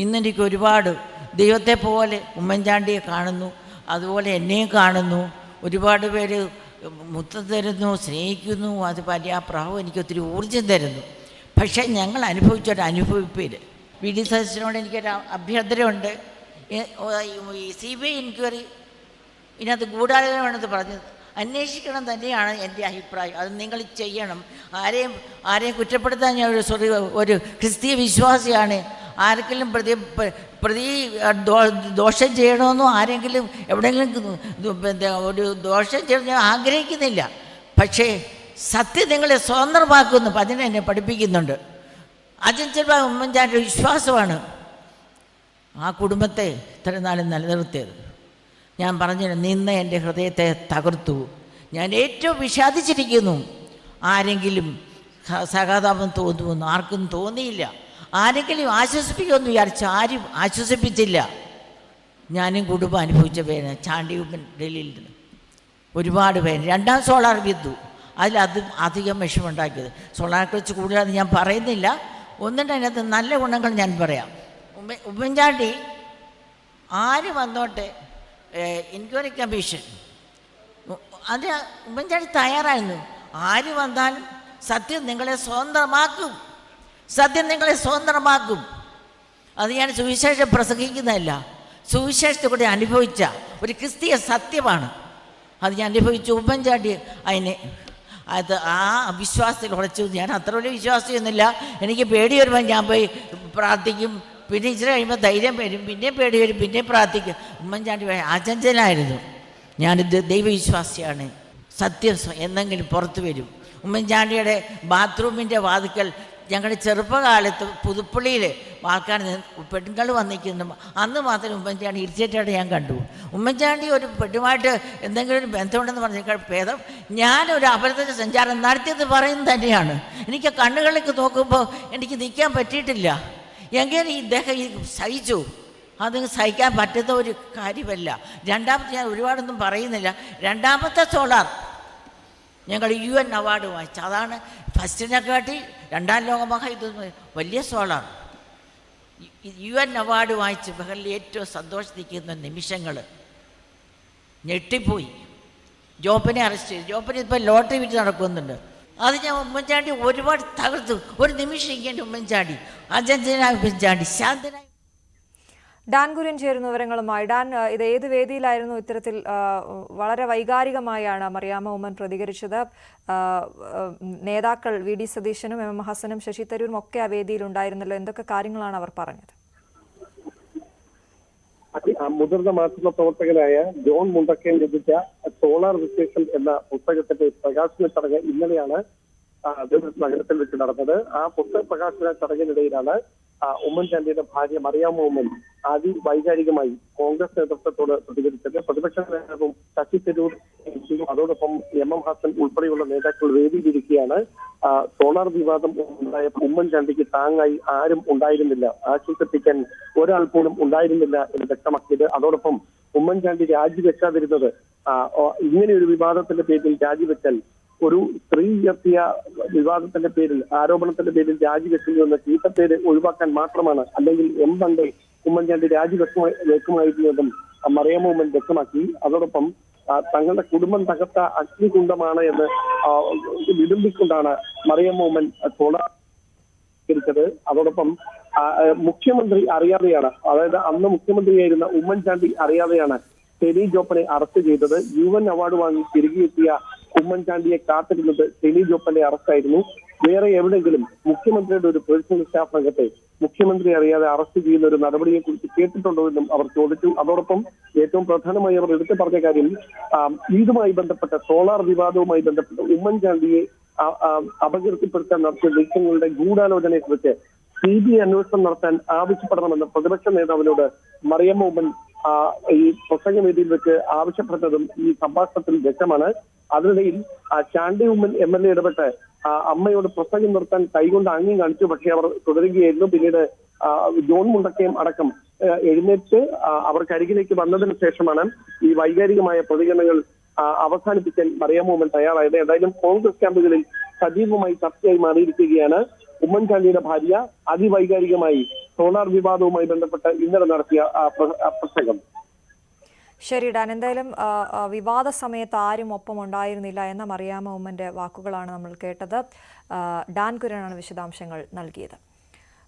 ഇന്നെനിക്ക് ഒരുപാട് ദൈവത്തെ പോലെ ഉമ്മൻചാണ്ടിയെ കാണുന്നു, അതുപോലെ എന്നെയും കാണുന്നു. ഒരുപാട് പേര് മുത്തം തരുന്നു, സ്നേഹിക്കുന്നു. അത് വലിയ ആ പ്രാവും എനിക്ക് ഒത്തിരി ഊർജ്ജം തരുന്നു. പക്ഷേ ഞങ്ങൾ അനുഭവിച്ചൊരു അനുഭവിപ്പേര് VD സതീശനോട് എനിക്കൊരു അഭ്യർത്ഥനയുണ്ട്. CBI എൻക്വയറി ഇതിനകത്ത് ഗൂഢാലോചനയാണെന്ന് പറഞ്ഞത് അന്വേഷിക്കണം തന്നെയാണ് എൻ്റെ അഭിപ്രായം. അത് നിങ്ങൾ ചെയ്യണം. ആരെയും കുറ്റപ്പെടുത്താൻ ഞാൻ ഒരു ക്രിസ്തീയ വിശ്വാസിയാണ്. ആർക്കെങ്കിലും ദോഷം ചെയ്യണമെന്നോ ആരെങ്കിലും എവിടെയെങ്കിലും ഒരു ദോഷം ചെയ്യണം ഞാൻ ആഗ്രഹിക്കുന്നില്ല. പക്ഷേ സത്യം നിങ്ങളെ സ്വതന്ത്രമാക്കുന്നു അതിനെ എന്നെ പഠിപ്പിക്കുന്നുണ്ട്. അജഞ്ചൽ ഉമ്മൻചാണ്ടിയുടെ വിശ്വാസമാണ് ആ കുടുംബത്തെ ഇത്രയും നാളും നിലനിർത്തിയത്. ഞാൻ പറഞ്ഞു, നിന്ന് എൻ്റെ ഹൃദയത്തെ തകർത്തു. ഞാൻ ഏറ്റവും വിഷാദിച്ചിരിക്കുന്നു. ആരെങ്കിലും സഹതാപം തോന്നുമെന്ന് ആർക്കും തോന്നിയില്ല. ആരെങ്കിലും ആശ്വസിപ്പിക്കുമെന്ന് വിചാരിച്ചു, ആരും ആശ്വസിപ്പിച്ചില്ല. ഞാനും കുടുംബം അനുഭവിച്ച പേര് ചാണ്ടിയുമ്മൻ ഡൽഹിയിൽ നിന്ന് ഒരുപാട് പേര്. 2ാം സോളാർ വിദ്തു അതിലതും അധികം വിഷമുണ്ടാക്കിയത്. സോളാറെ കുറിച്ച് കൂടുതൽ ഞാൻ പറയുന്നില്ല. ഒന്നിൻ്റെ അതിനകത്ത് നല്ല ഗുണങ്ങൾ ഞാൻ പറയാം. ഉമ്മൻചാണ്ടി ആര് വന്നോട്ടെ എൻക്വയറി കമ്മീഷൻ അത് ഉമ്മൻചാണ്ടി തയ്യാറായിരുന്നു. ആര് വന്നാലും സത്യം നിങ്ങളെ സ്വതന്ത്രമാക്കും, സത്യം നിങ്ങളെ സ്വതന്ത്രമാക്കും. അത് ഞാൻ സുവിശേഷം പ്രസംഗിക്കുന്നതല്ല, സുവിശേഷത്തെ കൂടെ അനുഭവിച്ച ഒരു ക്രിസ്തീയ സത്യമാണ്. അത് ഞാൻ അനുഭവിച്ചു. ഉമ്മൻചാണ്ടി അത് ആ വിശ്വാസത്തിൽ ഉറച്ചു. ഞാൻ അത്ര വലിയ വിശ്വാസിയൊന്നുമില്ല. എനിക്ക് പേടി വരുമ്പോൾ ഞാൻ പോയി പ്രാർത്ഥിക്കും. പിന്നെ ഇച്ചിരി കഴിയുമ്പോൾ ധൈര്യം വരും, പിന്നെ പേടി വരും, പിന്നെ പ്രാർത്ഥിക്കും. ഉമ്മൻചാണ്ടി അചഞ്ചലായിരുന്നു. ഞാനിത് ദൈവവിശ്വാസിയാണ്. സത്യം എന്തെങ്കിലും പുറത്തു വരും. ഉമ്മൻചാണ്ടിയുടെ ബാത്റൂമിൻ്റെ വാതിക്കൽ ഞങ്ങളുടെ ചെറുപ്പകാലത്ത് പുതുപ്പള്ളിയിൽ ആൾക്കാർ പെണ്ണുങ്ങൾ വന്നിരിക്കുന്നു. അന്ന് മാത്രം ഉമ്മൻചാണ്ടി ഇരിച്ചേറ്റായിട്ട് ഞാൻ കണ്ടു. ഉമ്മൻചാണ്ടി ഒരു പെണ്ണുമായിട്ട് എന്തെങ്കിലും ഒരു ബന്ധമുണ്ടെന്ന് പറഞ്ഞേക്കാൾ ഭേദം ഞാനൊരു അപരിചിത സഞ്ചാരം നടത്തിയത് പറയുന്നത് തന്നെയാണ്. എനിക്ക് കണ്ണുകളിലേക്ക് നോക്കുമ്പോൾ എനിക്ക് നിൽക്കാൻ പറ്റിയിട്ടില്ല. എങ്ങനെ ഇദ്ദേഹം സഹിച്ചു? അത് സഹിക്കാൻ പറ്റുന്ന ഒരു കാര്യമല്ല. രണ്ടാമത്തെ ഞാൻ ഒരുപാടൊന്നും പറയുന്നില്ല. 2ാമത്തെ സോളാർ ഞങ്ങൾ UN അവാർഡ് വാങ്ങിച്ചു. അതാണ് ഫസ്റ്റിനെക്കാട്ടി 2ാം ലോകമഹായുദ്ധം വലിയ സോളാർ. UN അവാർഡ് വാങ്ങിച്ച് ബഹറിൽ ഏറ്റവും സന്തോഷിക്കുന്ന നിമിഷങ്ങൾ. ഞെട്ടിപ്പോയി. ജോപ്പനെ അറസ്റ്റ് ചെയ്തു. ജോപ്പനെ ഇപ്പോൾ ലോട്ടറി വിറ്റ് നടക്കുന്നുണ്ട്. അത് ഞാൻ ഉമ്മൻചാണ്ടി ഒരുപാട് തകർത്തു. ഒരു നിമിഷം ഇങ്ങനെ ഉമ്മൻചാണ്ടി അജഞ്ചനായ ഉമ്മൻചാണ്ടി ശാന്തനായി. ഡാൻ കുര്യൻ ചേരുന്ന വിവരങ്ങളുമായി. ഡാൻ, ഇത് ഏത് വേദിയിലായിരുന്നു ഇത്തരത്തിൽ വളരെ വൈകാരികമായാണ് മറിയാമ്മ ഉമ്മൻ പ്രതികരിച്ചത്? നേതാക്കൾ VD സതീശനും MM ഹസനും ശശി തരൂരും ഒക്കെ ആ വേദിയിലുണ്ടായിരുന്നല്ലോ. എന്തൊക്കെ കാര്യങ്ങളാണ് അവർ പറഞ്ഞത്? മുതിർന്ന മാധ്യമ പ്രവർത്തകനായ ജോൺ മുണ്ടക്കൻ രചിച്ച സോളാർ വിശേഷം എന്ന പുസ്തകത്തിന്റെ പ്രകാശന ചടങ്ങ് ഇന്നലെയാണ് നഗരത്തിൽ വെച്ച് നടന്നത്. ആ പുസ്തക പ്രകാശന ചടങ്ങിനിടയിലാണ് ഉമ്മൻചാണ്ടിയുടെ ഭാര്യ മറിയാമ്മ ഉമ്മൻ അതിവൈകാരികമായി കോൺഗ്രസ് നേതൃത്വത്തോട് പ്രതികരിച്ചത്. പ്രതിപക്ഷ നേതാവും ശശി തരൂർ അതോടൊപ്പം MM ഹസൻ ഉൾപ്പെടെയുള്ള നേതാക്കൾ വേദിയിലിരിക്കുകയാണ്. സോളാർ വിവാദം ഉണ്ടായപ്പോൾ ഉമ്മൻചാണ്ടിക്ക് താങ്ങായി ആരും ഉണ്ടായിരുന്നില്ല, ആശ്വസിപ്പിക്കാൻ ഒരാൾ പോലും ഉണ്ടായിരുന്നില്ല എന്ന് വ്യക്തമാക്കിയത്. അതോടൊപ്പം ഉമ്മൻചാണ്ടി രാജിവെക്കാതിരുന്നത് ഇങ്ങനെ ഒരു വിവാദത്തിന്റെ പേരിൽ രാജിവെച്ചാൽ ഒരു സ്ത്രീ ഉയർത്തിയ വിവാദത്തിന്റെ പേരിൽ, ആരോപണത്തിന്റെ പേരിൽ രാജിവെക്കുന്നതെന്ന് ചീത്തപ്പേര് ഒഴിവാക്കാൻ മാത്രമാണ്, അല്ലെങ്കിൽ പണ്ടേ ഉമ്മൻചാണ്ടി വെക്കുമായിരുന്നതും മറിയം മൂമൻ വ്യക്തമാക്കി. അതോടൊപ്പം തങ്ങളുടെ കുടുംബം തകർത്ത അഗ്നികുണ്ഡമാണ് എന്ന് വിടുമ്പിക്കൊണ്ടാണ് മറിയം മൂമൻ തൊഴിച്ചത്. അതോടൊപ്പം മുഖ്യമന്ത്രി അറിയാതെയാണ്, അതായത് അന്ന് മുഖ്യമന്ത്രിയായിരുന്ന ഉമ്മൻചാണ്ടി അറിയാതെയാണ് ടെനി ജോപ്പനെ അറസ്റ്റ് ചെയ്തത്. UN അവാർഡ് വാങ്ങി തിരികെ എത്തിയ ഉമ്മൻചാണ്ടിയെ കാത്തിരുന്നത് ടെനി ജോപ്പന്റെ അറസ്റ്റായിരുന്നു. വേറെ എവിടെയെങ്കിലും മുഖ്യമന്ത്രിയുടെ ഒരു പേഴ്സണൽ സ്റ്റാഫ് അംഗത്തെ മുഖ്യമന്ത്രി അറിയാതെ അറസ്റ്റ് ചെയ്യുന്ന ഒരു നടപടിയെ കുറിച്ച് കേട്ടിട്ടുണ്ടോ എന്നും അവർ ചോദിച്ചു. അതോടൊപ്പം ഏറ്റവും പ്രധാനമായി അവർ എടുത്തു പറഞ്ഞ കാര്യം ഇതുമായി ബന്ധപ്പെട്ട സോളാർ വിവാദവുമായി ബന്ധപ്പെട്ട് ഉമ്മൻചാണ്ടിയെ അപകീർത്തിപ്പെടുത്താൻ നടത്തിയ നീക്കങ്ങളുടെ ഗൂഢാലോചനയെ കുറിച്ച് CBI അന്വേഷണം നടത്താൻ ആവശ്യപ്പെടണമെന്ന് പ്രതിപക്ഷ നേതാവിനോട് മറിയം മൂമൻ ഈ പ്രസംഗവേദിയിൽ വെച്ച് ആവശ്യപ്പെട്ടതും ഈ സംഭാഷണത്തിൽ വ്യക്തമാണ്. അതിനിടയിൽ ചാണ്ടി ഉമ്മൻ MLA ഇടപെട്ട് അമ്മയോട് പ്രസംഗം നിർത്താൻ കൈകൊണ്ട് ആംഗ്യം കാണിച്ചു. പക്ഷേ അവർ തുടരുകയായിരുന്നു. പിന്നീട് ജോൺ മുണ്ടക്കയം അടക്കം എഴുന്നേറ്റ് അവർക്കരികിലേക്ക് വന്നതിന് ശേഷമാണ് ഈ വൈകാരികമായ പ്രതികരണങ്ങൾ അവസാനിപ്പിക്കാൻ മറിയം മൂമൻ തയ്യാറായത്. ഏതായാലും കോൺഗ്രസ് ക്യാമ്പുകളിൽ സജീവമായി ചർച്ചയായി മാറിയിരിക്കുകയാണ് ഉമ്മൻചാണ്ടിയുടെ ഭാര്യ അതിവൈകാരികമായി സോളാർ വിവാദവുമായി ബന്ധപ്പെട്ട് ഇന്നലെ നടത്തിയ പ്രസംഗം. ശരി ഡാൻ, എന്തായാലും വിവാദ സമയത്ത് ആരും ഒപ്പം ഉണ്ടായിരുന്നില്ല എന്ന മറിയാമ്മ ഉമ്മന്റെ വാക്കുകളാണ് നമ്മൾ കേട്ടത്. ഡാൻ കുര്യനാണ് വിശദാംശങ്ങൾ നൽകിയത്.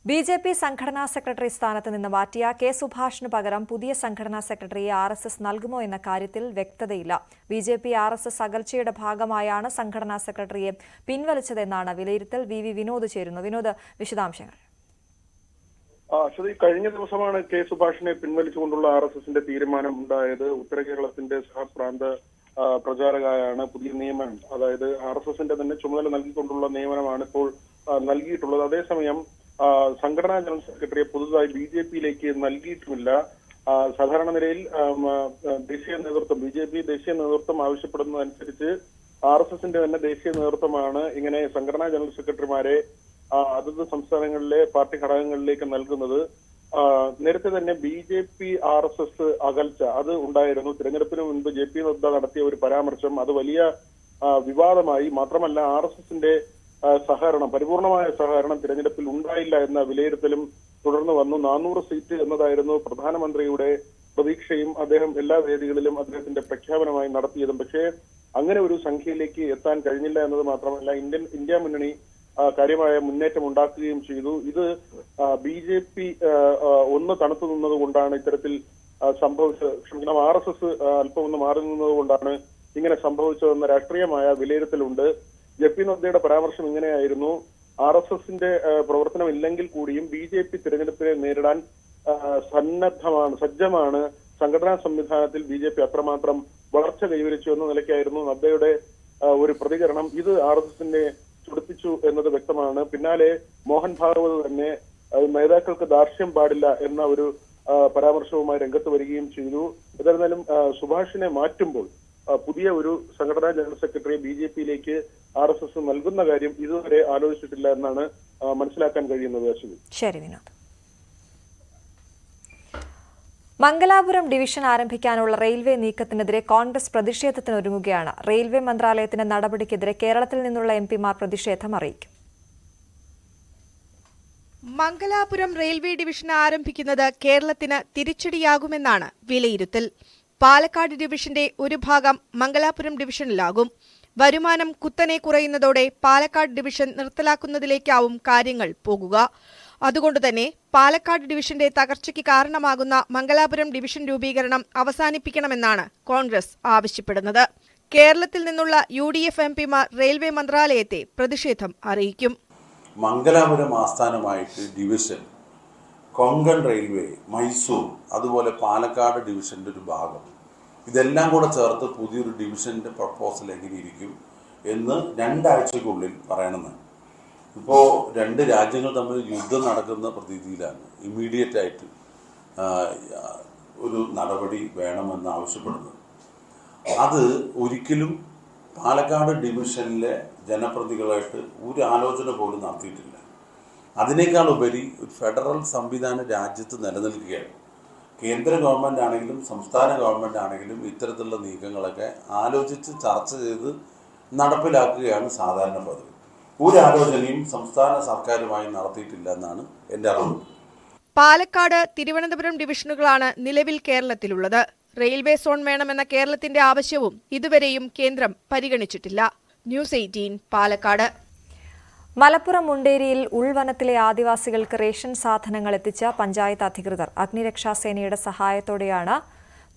BJP സംഘടനാ സെക്രട്ടറി സ്ഥാനത്ത് നിന്ന് മാറ്റിയ കെ സുഭാഷിന് പകരം പുതിയ സംഘടനാ സെക്രട്ടറിയെ RSS നൽകുമോ എന്ന കാര്യത്തിൽ വ്യക്തതയില്ല. BJP RSS അകൽച്ചയുടെ ഭാഗമായാണ് സംഘടനാ സെക്രട്ടറിയെ പിൻവലിച്ചതെന്നാണ് വിലയിരുത്തൽ. VV വിനോദ് ചേരുന്നു. വിനോദ്, വിശദാംശങ്ങൾ. കഴിഞ്ഞ ദിവസമാണ് കെ സുഭാഷിനെ പിൻവലിച്ചുകൊണ്ടുള്ള RSSന്റെ തീരുമാനം ഉണ്ടായത്. ഉത്തര കേരളത്തിന്റെ സഹപ്രാന്ത പ്രചാരകയാണ് പുതിയ നിയമനം, അതായത് RSSന്റെ തന്നെ ചുമതല നൽകിക്കൊണ്ടുള്ള നിയമനമാണ് ഇപ്പോൾ നൽകിയിട്ടുള്ളത്. അതേസമയം സംഘടനാ ജനറൽ സെക്രട്ടറിയെ പുതുതായി BJPയിലേക്ക് നൽകിയിട്ടുമില്ല. സാധാരണ നിലയിൽ ദേശീയ നേതൃത്വം BJP ദേശീയ നേതൃത്വം ആവശ്യപ്പെടുന്നതനുസരിച്ച് RSSന്റെ തന്നെ ദേശീയ നേതൃത്വമാണ് ഇങ്ങനെ സംഘടനാ ജനറൽ സെക്രട്ടറിമാരെ അതത് സംസ്ഥാനങ്ങളിലെ പാർട്ടി ഘടകങ്ങളിലേക്ക് നൽകുന്നത്. നേരത്തെ തന്നെ BJP RSS അകൽച്ച അത് ഉണ്ടായിരുന്നു. തിരഞ്ഞെടുപ്പിന് മുൻപ് JP നദ്ദ നടത്തിയ ഒരു പരാമർശം അത് വലിയ വിവാദമായി. മാത്രമല്ല RSSന്റെ സഹകരണം, പരിപൂർണമായ സഹകരണം തിരഞ്ഞെടുപ്പിൽ ഉണ്ടായില്ല എന്ന വിലയിരുത്തലും തുടർന്ന് വന്നു. 400 സീറ്റ് എന്നതായിരുന്നു പ്രധാനമന്ത്രിയുടെ പ്രതീക്ഷയും അദ്ദേഹം എല്ലാ വേദികളിലും അദ്ദേഹത്തിന്റെ പ്രഖ്യാപനമായി നടത്തിയതും. പക്ഷേ അങ്ങനെ ഒരു സംഖ്യയിലേക്ക് എത്താൻ കഴിഞ്ഞില്ല എന്നത് മാത്രമല്ല ഇന്ത്യ മുന്നണി കാര്യമായ മുന്നേറ്റം ഉണ്ടാക്കുകയും ചെയ്തു. ഇത് BJP ഒന്ന് തണുത്തു നിന്നത് കൊണ്ടാണ് ഇത്തരത്തിൽ സംഭവിച്ചത്. RSS അല്പം ഒന്ന് മാറി നിന്നത് കൊണ്ടാണ് ഇങ്ങനെ സംഭവിച്ചതെന്ന രാഷ്ട്രീയമായ വിലയിരുത്തലുണ്ട്. JP നദ്ദയുടെ പരാമർശം ഇങ്ങനെയായിരുന്നു: RSSന്റെ പ്രവർത്തനം ഇല്ലെങ്കിൽ കൂടിയും BJP തിരഞ്ഞെടുപ്പിനെ നേരിടാൻ സജ്ജമാണ്. സംഘടനാ സംവിധാനത്തിൽ BJP അത്രമാത്രം വളർച്ച കൈവരിച്ചു എന്ന നിലയ്ക്കായിരുന്നു നദ്ദയുടെ ഒരു പ്രതികരണം. ഇത് RSSന്റെ ചുടിപ്പിച്ചു എന്നത് വ്യക്തമാണ്. പിന്നാലെ മോഹൻ ഭാഗവത് തന്നെ നേതാക്കൾക്ക് ദാർഷ്ട്യം പാടില്ല എന്ന ഒരു പരാമർശവുമായി രംഗത്ത് വരികയും ചെയ്തു. എന്നിരുന്നാലും സുഭാഷിനെ മാറ്റുമ്പോൾ പുതിയ ഒരു സംഘടനാ ജനറൽ സെക്രട്ടറിയെ BJPയിലേക്ക് RSS നൽകുന്ന കാര്യം ഇതുവരെ ആലോചിച്ചിട്ടില്ല എന്നാണ് മനസ്സിലാക്കാൻ കഴിയുന്നത്. അശ്വിനി. ശരി വിനോദ്. മംഗലാപുരം ഡിവിഷൻ ആരംഭിക്കാനുള്ള റെയിൽവേ നീക്കത്തിനെതിരെ കോൺഗ്രസ് പ്രതിഷേധത്തിനൊരുങ്ങുകയാണ്. റെയിൽവേ മന്ത്രാലയത്തിന്റെ നടപടിക്കെതിരെ കേരളത്തിൽ നിന്നുള്ള MPമാർ പ്രതിഷേധം അറിയിക്കും. മംഗലാപുരം റെയിൽവേ ഡിവിഷൻ ആരംഭിക്കുന്നത് കേരളത്തിന് തിരിച്ചടിയാകുമെന്നാണ് വിലയിരുത്തൽ. പാലക്കാട് ഡിവിഷന്റെ ഒരു ഭാഗം മംഗലാപുരം ഡിവിഷനിലാകും. വരുമാനം കുത്തനെ കുറയുന്നതോടെ പാലക്കാട് ഡിവിഷൻ നിർത്തലാക്കുന്നതിലേക്കാവും കാര്യങ്ങൾ പോകുക. അതുകൊണ്ടുതന്നെ പാലക്കാട് ഡിവിഷന്റെ തകർച്ചയ്ക്ക് കാരണമാകുന്ന മംഗലാപുരം ഡിവിഷൻ രൂപീകരണം അവസാനിപ്പിക്കണമെന്നാണ് കോൺഗ്രസ് ആവശ്യപ്പെടുന്നത്. കേരളത്തിൽ നിന്നുള്ള UDF MPമാർ റെയിൽവേ മന്ത്രാലയത്തെ പ്രതിഷേധം അറിയിക്കും. മംഗലാപുരം ആസ്ഥാനമായിട്ട് ഡിവിഷൻ, കൊങ്കൺ റെയിൽവേ, മൈസൂർ, അതുപോലെ പാലക്കാട് ഡിവിഷന്റെ ഒരു ഭാഗം, ഇതെല്ലാം കൂടെ ചേർത്ത് പുതിയൊരു ഡിവിഷന്റെ പ്രപ്പോസൽ എങ്ങനെയിരിക്കും എന്ന് 2 ആഴ്ചക്കുള്ളിൽ പറയണമെന്ന്. ഇപ്പോൾ 2 രാജ്യങ്ങൾ തമ്മിൽ യുദ്ധം നടക്കുന്ന പ്രതീതിയിലാണ്. ഇമ്മീഡിയറ്റ് ആയിട്ട് ഒരു നടപടി വേണമെന്ന് ആവശ്യപ്പെടുന്നത്. അത് ഒരിക്കലും പാലക്കാട് ഡിവിഷനിലെ ജനപ്രതിനിധികളായിട്ട് ഒരു ആലോചന പോലും നടത്തിയിട്ടില്ല. അതിനേക്കാൾ ഉപരി ഒരു ഫെഡറൽ സംവിധാനം രാജ്യത്ത് നിലനിൽക്കുകയാണ്. കേന്ദ്ര ഗവൺമെൻറ് ആണെങ്കിലും സംസ്ഥാന ഗവൺമെൻറ് ആണെങ്കിലും ഇത്തരത്തിലുള്ള നീക്കങ്ങളൊക്കെ ആലോചിച്ച് ചർച്ച ചെയ്ത് നടപ്പിലാക്കുകയാണ് സാധാരണ പതിവ്. ഒരു ആലോചനയും സംസ്ഥാന സർക്കാരുമായി നടത്തിയിട്ടില്ല എന്നാണ് എൻ്റെ അറിവ്. പാലക്കാട്, തിരുവനന്തപുരം ഡിവിഷനുകളാണ് നിലവിൽ കേരളത്തിലുള്ളത്. റെയിൽവേ സോൺ വേണമെന്ന കേരളത്തിന്റെ ആവശ്യവും ഇതുവരെയും കേന്ദ്രം പരിഗണിച്ചിട്ടില്ല. ന്യൂസ് 18 പാലക്കാട്. മലപ്പുറം മുണ്ടേരിയിൽ ഉൾവനത്തിലെ ആദിവാസികൾക്ക് റേഷൻ സാധനങ്ങൾ എത്തിച്ച പഞ്ചായത്ത് അധികൃതർ. അഗ്നിരക്ഷാസേനയുടെ സഹായത്തോടെയാണ്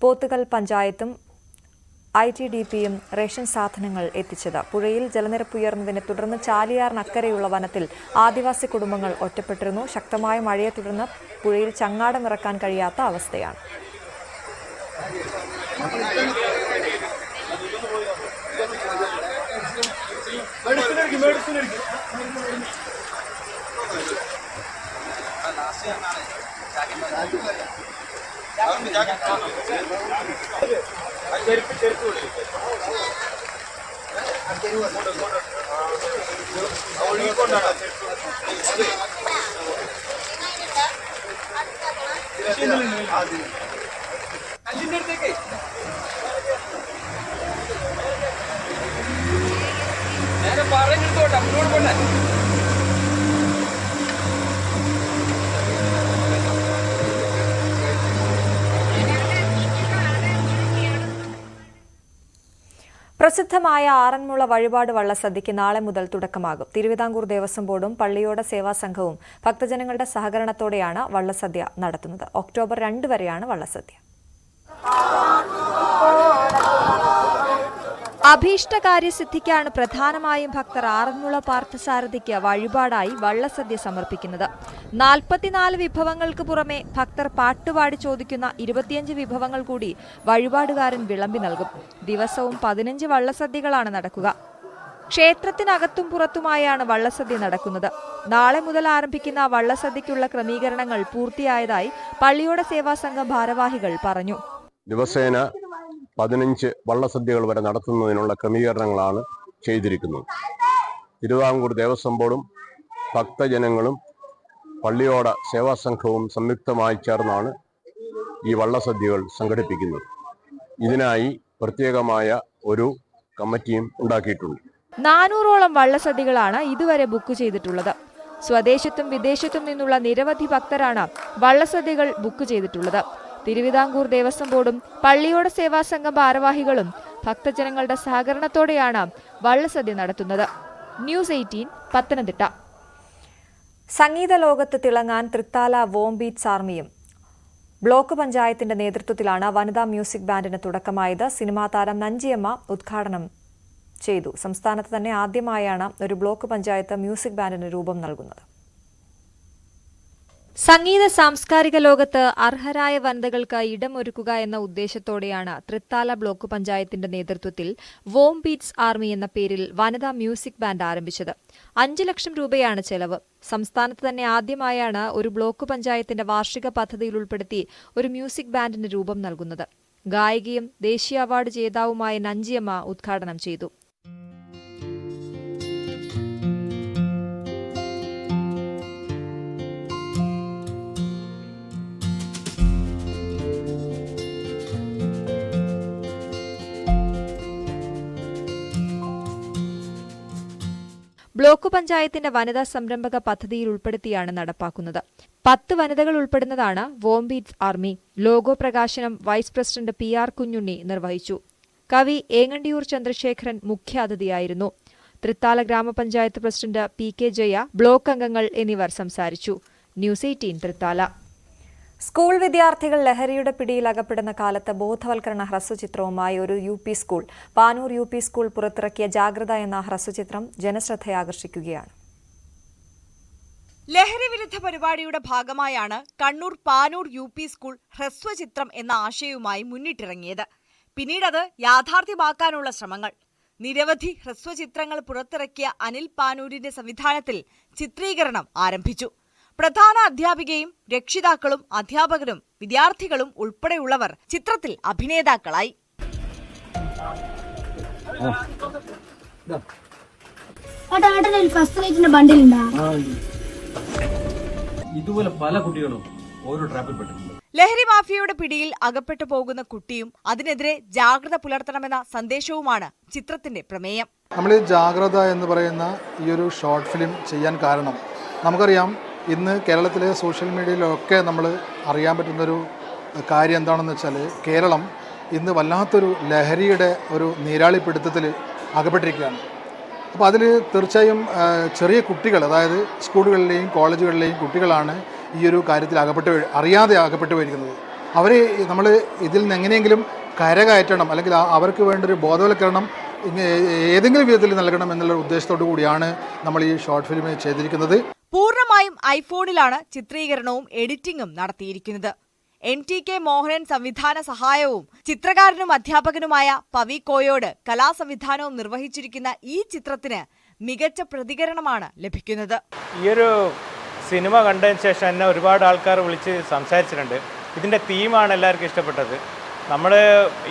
പോത്തുകൽ പഞ്ചായത്തും ITDPയും റേഷൻ സാധനങ്ങൾ എത്തിച്ചത്. പുഴയിൽ ജലനിരപ്പ് ഉയർന്നതിനെ തുടർന്ന് ചാലിയാറിനക്കരെയുള്ള വനത്തിൽ ആദിവാസി കുടുംബങ്ങൾ ഒറ്റപ്പെട്ടിരുന്നു. ശക്തമായ മഴയെ തുടർന്ന് പുഴയിൽ ചങ്ങാടമിറക്കാൻ കഴിയാത്ത അവസ്ഥയാണ്. പ്രസിദ്ധമായ ആറന്മുള വഴിപാട് വള്ളസദ്യയ്ക്ക് നാളെ മുതൽ തുടക്കമാകും. തിരുവിതാംകൂർ ദേവസ്വം ബോർഡും പള്ളിയോട സേവാ സംഘവും ഭക്തജനങ്ങളുടെ സഹകരണത്തോടെയാണ് വള്ളസദ്യ നടത്തുന്നത്. ഒക്ടോബർ 2 വരെയാണ് വള്ളസദ്യ. അഭീഷ്ടകാര്യസിദ്ധിക്കാണ് പ്രധാനമായും ഭക്തർ ആറന്മുള പാർത്ഥസാരഥിക്ക് വഴിപാടായി വള്ളസദ്യ സമർപ്പിക്കുന്നത്. 44 വിഭവങ്ങൾക്ക് പുറമെ ഭക്തർ പാട്ടുപാടി ചോദിക്കുന്ന 25 വിഭവങ്ങൾ കൂടി വഴിപാടുകാരൻ വിളമ്പി നൽകും. ദിവസവും 15 വള്ളസദ്യകളാണ് നടക്കുക. ക്ഷേത്രത്തിനകത്തും പുറത്തുമായാണ് വള്ളസദ്യ നടക്കുന്നത്. നാളെ മുതൽ ആരംഭിക്കുന്ന വള്ളസദ്യയ്ക്കുള്ള ക്രമീകരണങ്ങൾ പൂർത്തിയായതായി പള്ളിയോട സേവാ സംഘം ഭാരവാഹികൾ പറഞ്ഞു. ദിവസേന 15 വള്ളസദ്യകൾ വരെ നടത്തുന്നതിനുള്ള ക്രമീകരണങ്ങളാണ് ചെയ്തിരിക്കുന്നത്. തിരുവിതാംകൂർ ദേവസ്വം ബോർഡും ഭക്തജനങ്ങളും പള്ളിയോട സേവാ സംഘവും സംയുക്തമായി ചേർന്നാണ് ഈ വള്ളസദ്യകൾ സംഘടിപ്പിക്കുന്നത്. ഇതിനായി പ്രത്യേകമായ ഒരു കമ്മിറ്റിയും ഉണ്ടാക്കിയിട്ടുണ്ട്. 400ഓളം വള്ളസദ്യകളാണ് ഇതുവരെ ബുക്ക് ചെയ്തിട്ടുള്ളത്. സ്വദേശത്തും വിദേശത്തും നിന്നുള്ള നിരവധി ഭക്തരാണ് വള്ളസദ്യകൾ ബുക്ക് ചെയ്തിട്ടുള്ളത്. തിരുവിതാംകൂർ ദേവസ്വം ബോർഡും പള്ളിയോട സേവാ സംഘം ഭാരവാഹികളും ഭക്തജനങ്ങളുടെ സഹകരണത്തോടെയാണ് വള്ളസദ്യ നടത്തുന്നത്. ന്യൂസ് 18 പത്തനംതിട്ട. സംഗീത ലോകത്ത് തിളങ്ങാൻ തൃത്താല വോം ബീറ്റ്സ് ആർമിയും ബ്ലോക്ക് പഞ്ചായത്തിന്റെ നേതൃത്വത്തിലാണ് വനിതാ മ്യൂസിക് ബാൻഡിന് തുടക്കമായത്. സിനിമാ താരം നഞ്ചിയമ്മ ഉദ്ഘാടനം ചെയ്തു. സംസ്ഥാനത്ത് തന്നെ ആദ്യമായാണ് ഒരു ബ്ലോക്ക് പഞ്ചായത്ത് മ്യൂസിക് ബാൻഡിന് രൂപം നൽകുന്നത്. സംഗീത സാംസ്കാരിക ലോകത്ത് അർഹരായ വനിതകൾക്ക് ഇടമൊരുക്കുക എന്ന ഉദ്ദേശത്തോടെയാണ് തൃത്താല ബ്ലോക്ക് പഞ്ചായത്തിന്റെ നേതൃത്വത്തിൽ വോം ബീറ്റ്സ് ആർമി എന്ന പേരിൽ വനിതാ മ്യൂസിക് ബാൻഡ് ആരംഭിച്ചത്. 5 ലക്ഷം രൂപയാണ് ചെലവ്. സംസ്ഥാനത്ത് തന്നെ ആദ്യമായാണ് ഒരു ബ്ലോക്ക് പഞ്ചായത്തിന്റെ വാർഷിക പദ്ധതിയിൽ ഉൾപ്പെടുത്തി ഒരു മ്യൂസിക് ബാൻഡിന് രൂപം നൽകുന്നത്. ഗായികയും ദേശീയ അവാർഡ് ജേതാവുമായ നഞ്ചിയമ്മ ഉദ്ഘാടനം ചെയ്തു. ബ്ലോക്ക് പഞ്ചായത്തിന്റെ വനിതാ സംരംഭക പദ്ധതിയിൽ ഉൾപ്പെടുത്തിയാണ് നടപ്പാക്കുന്നത്. 10 വനിതകൾ ഉൾപ്പെടുന്നതാണ് വോം ബീറ്റ്സ് ആർമി. ലോഗോ പ്രകാശനം വൈസ് പ്രസിഡന്റ് PR കുഞ്ഞുണ്ണി നിർവഹിച്ചു. കവി ഏങ്ങണ്ടിയൂർ ചന്ദ്രശേഖരൻ മുഖ്യാതിഥിയായിരുന്നു. തൃത്താല ഗ്രാമപഞ്ചായത്ത് പ്രസിഡന്റ് PK ജയ, ബ്ലോക്ക് അംഗങ്ങൾ എന്നിവർ സംസാരിച്ചു. ന്യൂസ് 18 തൃത്താല. സ്കൂൾ വിദ്യാർത്ഥികൾ ലഹരിയുടെ പിടിയിൽ അകപ്പെടുന്ന കാലത്ത് ബോധവൽക്കരണ ഹ്രസ്വചിത്രവുമായി ഒരു UP school. Panoor UP school പുറത്തിറക്കിയ ജാഗ്രത എന്ന ഹ്രസ്വചിത്രം ജനശ്രദ്ധയാകർഷിക്കുകയാണ്. ലഹരി വിരുദ്ധ പരിപാടിയുടെ ഭാഗമായാണ് കണ്ണൂർ പാനൂർ UP സ്കൂൾ ഹ്രസ്വചിത്രം എന്ന ആശയവുമായി മുന്നിട്ടിറങ്ങിയത്. പിന്നീടത് യാഥാർത്ഥ്യമാക്കാനുള്ള ശ്രമങ്ങൾ. നിരവധി ഹ്രസ്വചിത്രങ്ങൾ പുറത്തിറക്കിയ അനിൽ പാനൂരിന്റെ സംവിധാനത്തിൽ ചിത്രീകരണം ആരംഭിച്ചു. പ്രധാന അധ്യാപികയും രക്ഷിതാക്കളും അധ്യാപകരും വിദ്യാർത്ഥികളും ഉൾപ്പെടെയുള്ളവർ ചിത്രത്തിൽ അഭിനേതാക്കളായി. ഇതുപോലെ പല കുട്ടികളും ഓരോ ട്രാപ്പിൽ പെട്ടിട്ടുണ്ട്. ലഹരി മാഫിയയുടെ പിടിയിൽ അകപ്പെട്ടു പോകുന്ന കുട്ടിയും അതിനെതിരെ ജാഗ്രത പുലർത്തണമെന്ന സന്ദേശവുമാണ് ചിത്രത്തിന്റെ പ്രമേയം. നമ്മൾ ജാഗ്രത എന്ന് പറയുന്ന ഈ ഒരു ഷോർട്ട് ഫിലിം ചെയ്യാൻ കാരണം നമുക്കറിയാം, ഇന്ന് കേരളത്തിലെ സോഷ്യൽ മീഡിയയിലൊക്കെ നമ്മൾ അറിയാൻ പറ്റുന്നൊരു കാര്യം എന്താണെന്ന് വെച്ചാൽ, കേരളം ഇന്ന് വല്ലാത്തൊരു ലഹരിയുടെ ഒരു നീരാളിപ്പിടുത്തത്തിൽ അകപ്പെട്ടിരിക്കുകയാണ്. അപ്പോൾ അതിൽ തീർച്ചയായും ചെറിയ കുട്ടികൾ, അതായത് സ്കൂളുകളിലെയും കോളേജുകളിലെയും കുട്ടികളാണ് ഈ ഒരു കാര്യത്തിൽ അറിയാതെ അകപ്പെട്ടു പോയിരിക്കുന്നത്. അവരെ നമ്മൾ ഇതിൽ നിന്ന് എങ്ങനെയെങ്കിലും കരകയറ്റണം, അല്ലെങ്കിൽ അവർക്ക് വേണ്ടൊരു ബോധവൽക്കരണം ഏതെങ്കിലും വിധത്തിൽ നൽകണം എന്നുള്ള ഉദ്ദേശത്തോടു കൂടിയാണ് നമ്മൾ ഈ ഷോർട്ട് ഫിലിം ചെയ്തിരിക്കുന്നത്. പൂർണ്ണമായും ഐഫോണിലാണ് ചിത്രീകരണവും എഡിറ്റിംഗും നടത്തിയിരിക്കുന്നത്. NTK മോഹനൻ സംവിധാന സഹായവും ചിത്രകാരനും അധ്യാപകനുമായ പവി കോയോട് കലാസംവിധാനവും നിർവഹിച്ചിരിക്കുന്ന ഈ ചിത്രത്തിന് മികച്ച പ്രതികരണമാണ് ലഭിക്കുന്നത്. ഈ ഒരു സിനിമ കണ്ടതിന് ശേഷം എന്നെ ഒരുപാട് ആൾക്കാർ വിളിച്ച് സംസാരിച്ചിട്ടുണ്ട്. ഇതിൻ്റെ തീമാണ് എല്ലാവർക്കും ഇഷ്ടപ്പെട്ടത്. നമ്മൾ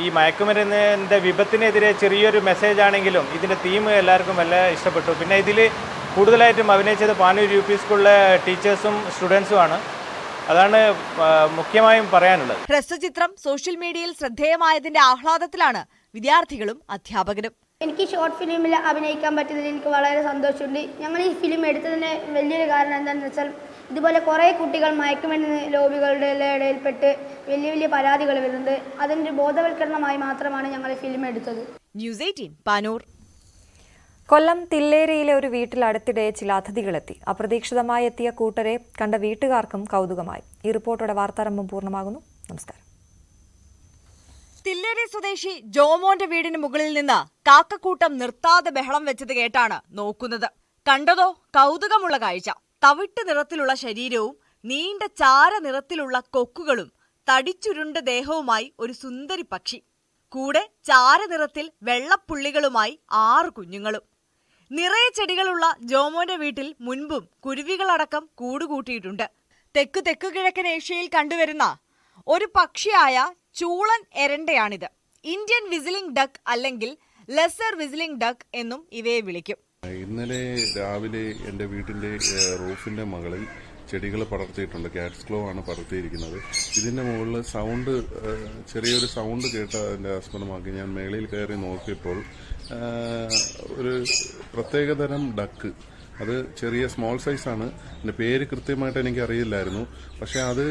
ഈ മയക്കുമരുന്നിൻ്റെ വിപത്തിനെതിരെ ചെറിയൊരു മെസ്സേജ് ആണെങ്കിലും ഇതിൻ്റെ തീം എല്ലാവർക്കും വളരെ ഇഷ്ടപ്പെട്ടു. പിന്നെ ഇതിൽ കൂടുതലായിട്ടും അഭിനയിച്ചത് പാനൂർ UP സ്കൂളിലെ ടീച്ചേഴ്സും സ്റ്റുഡൻസുമാണ്. അതാണ് മുഖ്യമായും പറയാനുള്ളത്. ഹ്രസ്വചിത്രം സോഷ്യൽ മീഡിയയിൽ ശ്രദ്ധേയമായതിന്റെ ആഹ്ലാദത്തിലാണ് വിദ്യാർത്ഥികളും അധ്യാപകരും. എനിക്ക് ഷോർട്ട് ഫിലിമിൽ അഭിനയിക്കാൻ പറ്റിയതിൽ എനിക്ക് വളരെ സന്തോഷമുണ്ട്. ഞങ്ങൾ ഈ ഫിലിം എടുത്തതിന് വലിയൊരു കാരണം എന്താണെന്ന് വെച്ചാൽ, ഇതുപോലെ കുറേ കുട്ടികൾ മയക്കുമരുന്ന് ലോബികളുടെ ഇടയിൽപ്പെട്ട് വലിയ പരാതികൾ വരുന്നുണ്ട്. അതിൻ്റെ ബോധവൽക്കരണമായി മാത്രമാണ് ഞങ്ങൾ ഈ ഫിലിം എടുത്തത്. ന്യൂസ് 18 പാനൂർ. കൊല്ലം തില്ലേരിയിലെ ഒരു വീട്ടിൽ അടുത്തിടെ ചില അതിഥികളെത്തി. അപ്രതീക്ഷിതമായി എത്തിയ കൂട്ടരെ കണ്ട വീട്ടുകാർക്കും കൗതുകമായി. ഈ റിപ്പോർട്ടോടെ വാർത്താരംഭം പൂർണ്ണമാകുന്നു. നമസ്കാരം. തില്ലേരി സ്വദേശി ജോമോന്റെ വീടിന് മുകളിൽ നിന്ന് കാക്കക്കൂട്ടം നിർത്താതെ ബഹളം വെച്ചത് കേട്ടാണ് നോക്കുന്നത്. കണ്ടതോ കൗതുകമുള്ള കാഴ്ച. തവിട്ട് നിറത്തിലുള്ള ശരീരവും നീണ്ട ചാര നിറത്തിലുള്ള കൊക്കുകളും തടിച്ചുരുണ്ട ദേഹവുമായി ഒരു സുന്ദരി പക്ഷി. കൂടെ ചാരനിറത്തിൽ വെള്ളപ്പുള്ളികളുമായി 6 കുഞ്ഞുങ്ങളും. നിറയെ ചെടികളുള്ള ജോമോന്റെ വീട്ടിൽ മുൻപും കുരുവികളടക്കം കൂടുകൂട്ടിയിട്ടുണ്ട്. തെക്കു കിഴക്കൻ ഏഷ്യയിൽ കണ്ടുവരുന്ന ഒരു പക്ഷിയായ ചൂളൻ എരണ്ടയാണിത്. ഇന്ത്യൻ വിസിലിംഗ് ഡക്ക് അല്ലെങ്കിൽ ലെസർ വിസിലിംഗ് ഡക്ക് എന്നും ഇവയെ വിളിക്കും. ഇന്നലെ രാവിലെ എൻ്റെ വീട്ടിൻ്റെ റൂഫിൻ്റെ മുകളിൽ ചെടികൾ പടർത്തിയിട്ടുണ്ട്. ക്യാറ്റ്സ് ക്ലോ ആണ് പടർത്തിയിരിക്കുന്നത്. ഇതിൻ്റെ മുകളിൽ ചെറിയൊരു സൗണ്ട് കേട്ട എൻ്റെ ആസ്പദമാക്കി ഞാൻ മേളിൽ കയറി നോക്കിയപ്പോൾ ഒരു പ്രത്യേകതരം ഡക്ക്, അത് ചെറിയ സ്മോൾ സൈസാണ്. എൻ്റെ പേര് കൃത്യമായിട്ട് എനിക്ക് അറിയില്ലായിരുന്നു. പക്ഷെ അത്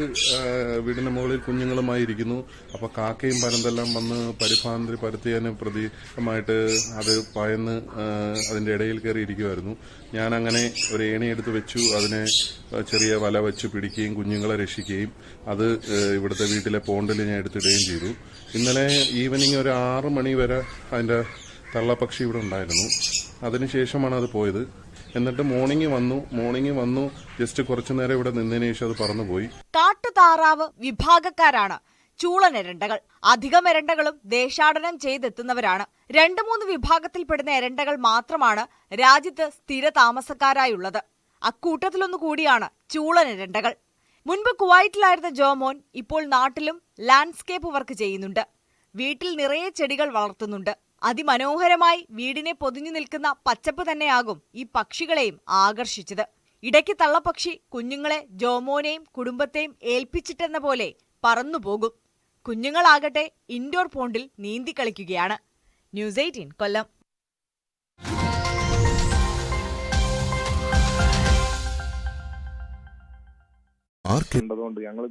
വീടിൻ്റെ മുകളിൽ കുഞ്ഞുങ്ങളുമായി ഇരിക്കുന്നു. അപ്പോൾ കാക്കയും പരന്തെല്ലാം വന്ന് പരിഭ്രാന്തി പരത്തിയതിന് പ്രതീകമായിട്ട് അത് പയന്ന് അതിൻ്റെ ഇടയിൽ കയറി ഇരിക്കുമായിരുന്നു. ഞാനങ്ങനെ ഒരു ഏണി എടുത്ത് വെച്ചു, അതിനെ ചെറിയ വല വെച്ച് പിടിക്കുകയും കുഞ്ഞുങ്ങളെ രക്ഷിക്കുകയും അത് ഇവിടുത്തെ വീട്ടിലെ പോണ്ടിൽ ഞാൻ എടുത്തിടുകയും ചെയ്തു. ഇന്നലെ ഈവനിങ് ഒരു 6 മണി വരെ അതിൻ്റെ തള്ളപ്പക്ഷി ഇവിടെ ഉണ്ടായിരുന്നു. അതിനുശേഷമാണ് അത് പോയത്. എന്നിട്ട് മോർണിംഗ് വന്നു ജസ്റ്റ് കുറച്ചു നേരം ഇവിടെ നിന്നതിന് ശേഷം അത് പറന്നുപോയി. കാട്ടുതാറാവ് വിഭാഗക്കാരാണ് ചൂളനെരണ്ടകൾ. അധികം എരണ്ടകളും ദേശാടനം ചെയ്തെത്തുന്നവരാണ്. 2-3 വിഭാഗത്തിൽപ്പെടുന്ന എരണ്ടകൾ മാത്രമാണ് രാജ്യത്ത് സ്ഥിര താമസക്കാരായുള്ളത്. അക്കൂട്ടത്തിലൊന്നു കൂടിയാണ് ചൂളനെരണ്ടകൾ. മുൻപ് കുവൈറ്റിലായിരുന്ന ജോമോൻ ഇപ്പോൾ നാട്ടിലും ലാൻഡ്സ്കേപ്പ് വർക്ക് ചെയ്യുന്നുണ്ട്. വീട്ടിൽ നിറയെ ചെടികൾ വളർത്തുന്നുണ്ട്. അതിമനോഹരമായി വീടിനെ പൊതിഞ്ഞു നിൽക്കുന്ന പച്ചപ്പ് തന്നെയാകും ഈ പക്ഷികളെയും ആകർഷിച്ചത്. ഇടയ്ക്ക് തള്ളപ്പക്ഷി കുഞ്ഞുങ്ങളെ ജോമോനെയും കുടുംബത്തെയും ഏൽപ്പിച്ചിട്ടെന്ന പോലെ പറന്നുപോകും. കുഞ്ഞുങ്ങളാകട്ടെ ഇൻഡോർ പോണ്ടിൽ നീന്തി കളിക്കുകയാണ്. ന്യൂസ് 18 കൊല്ലം. ഞങ്ങൾ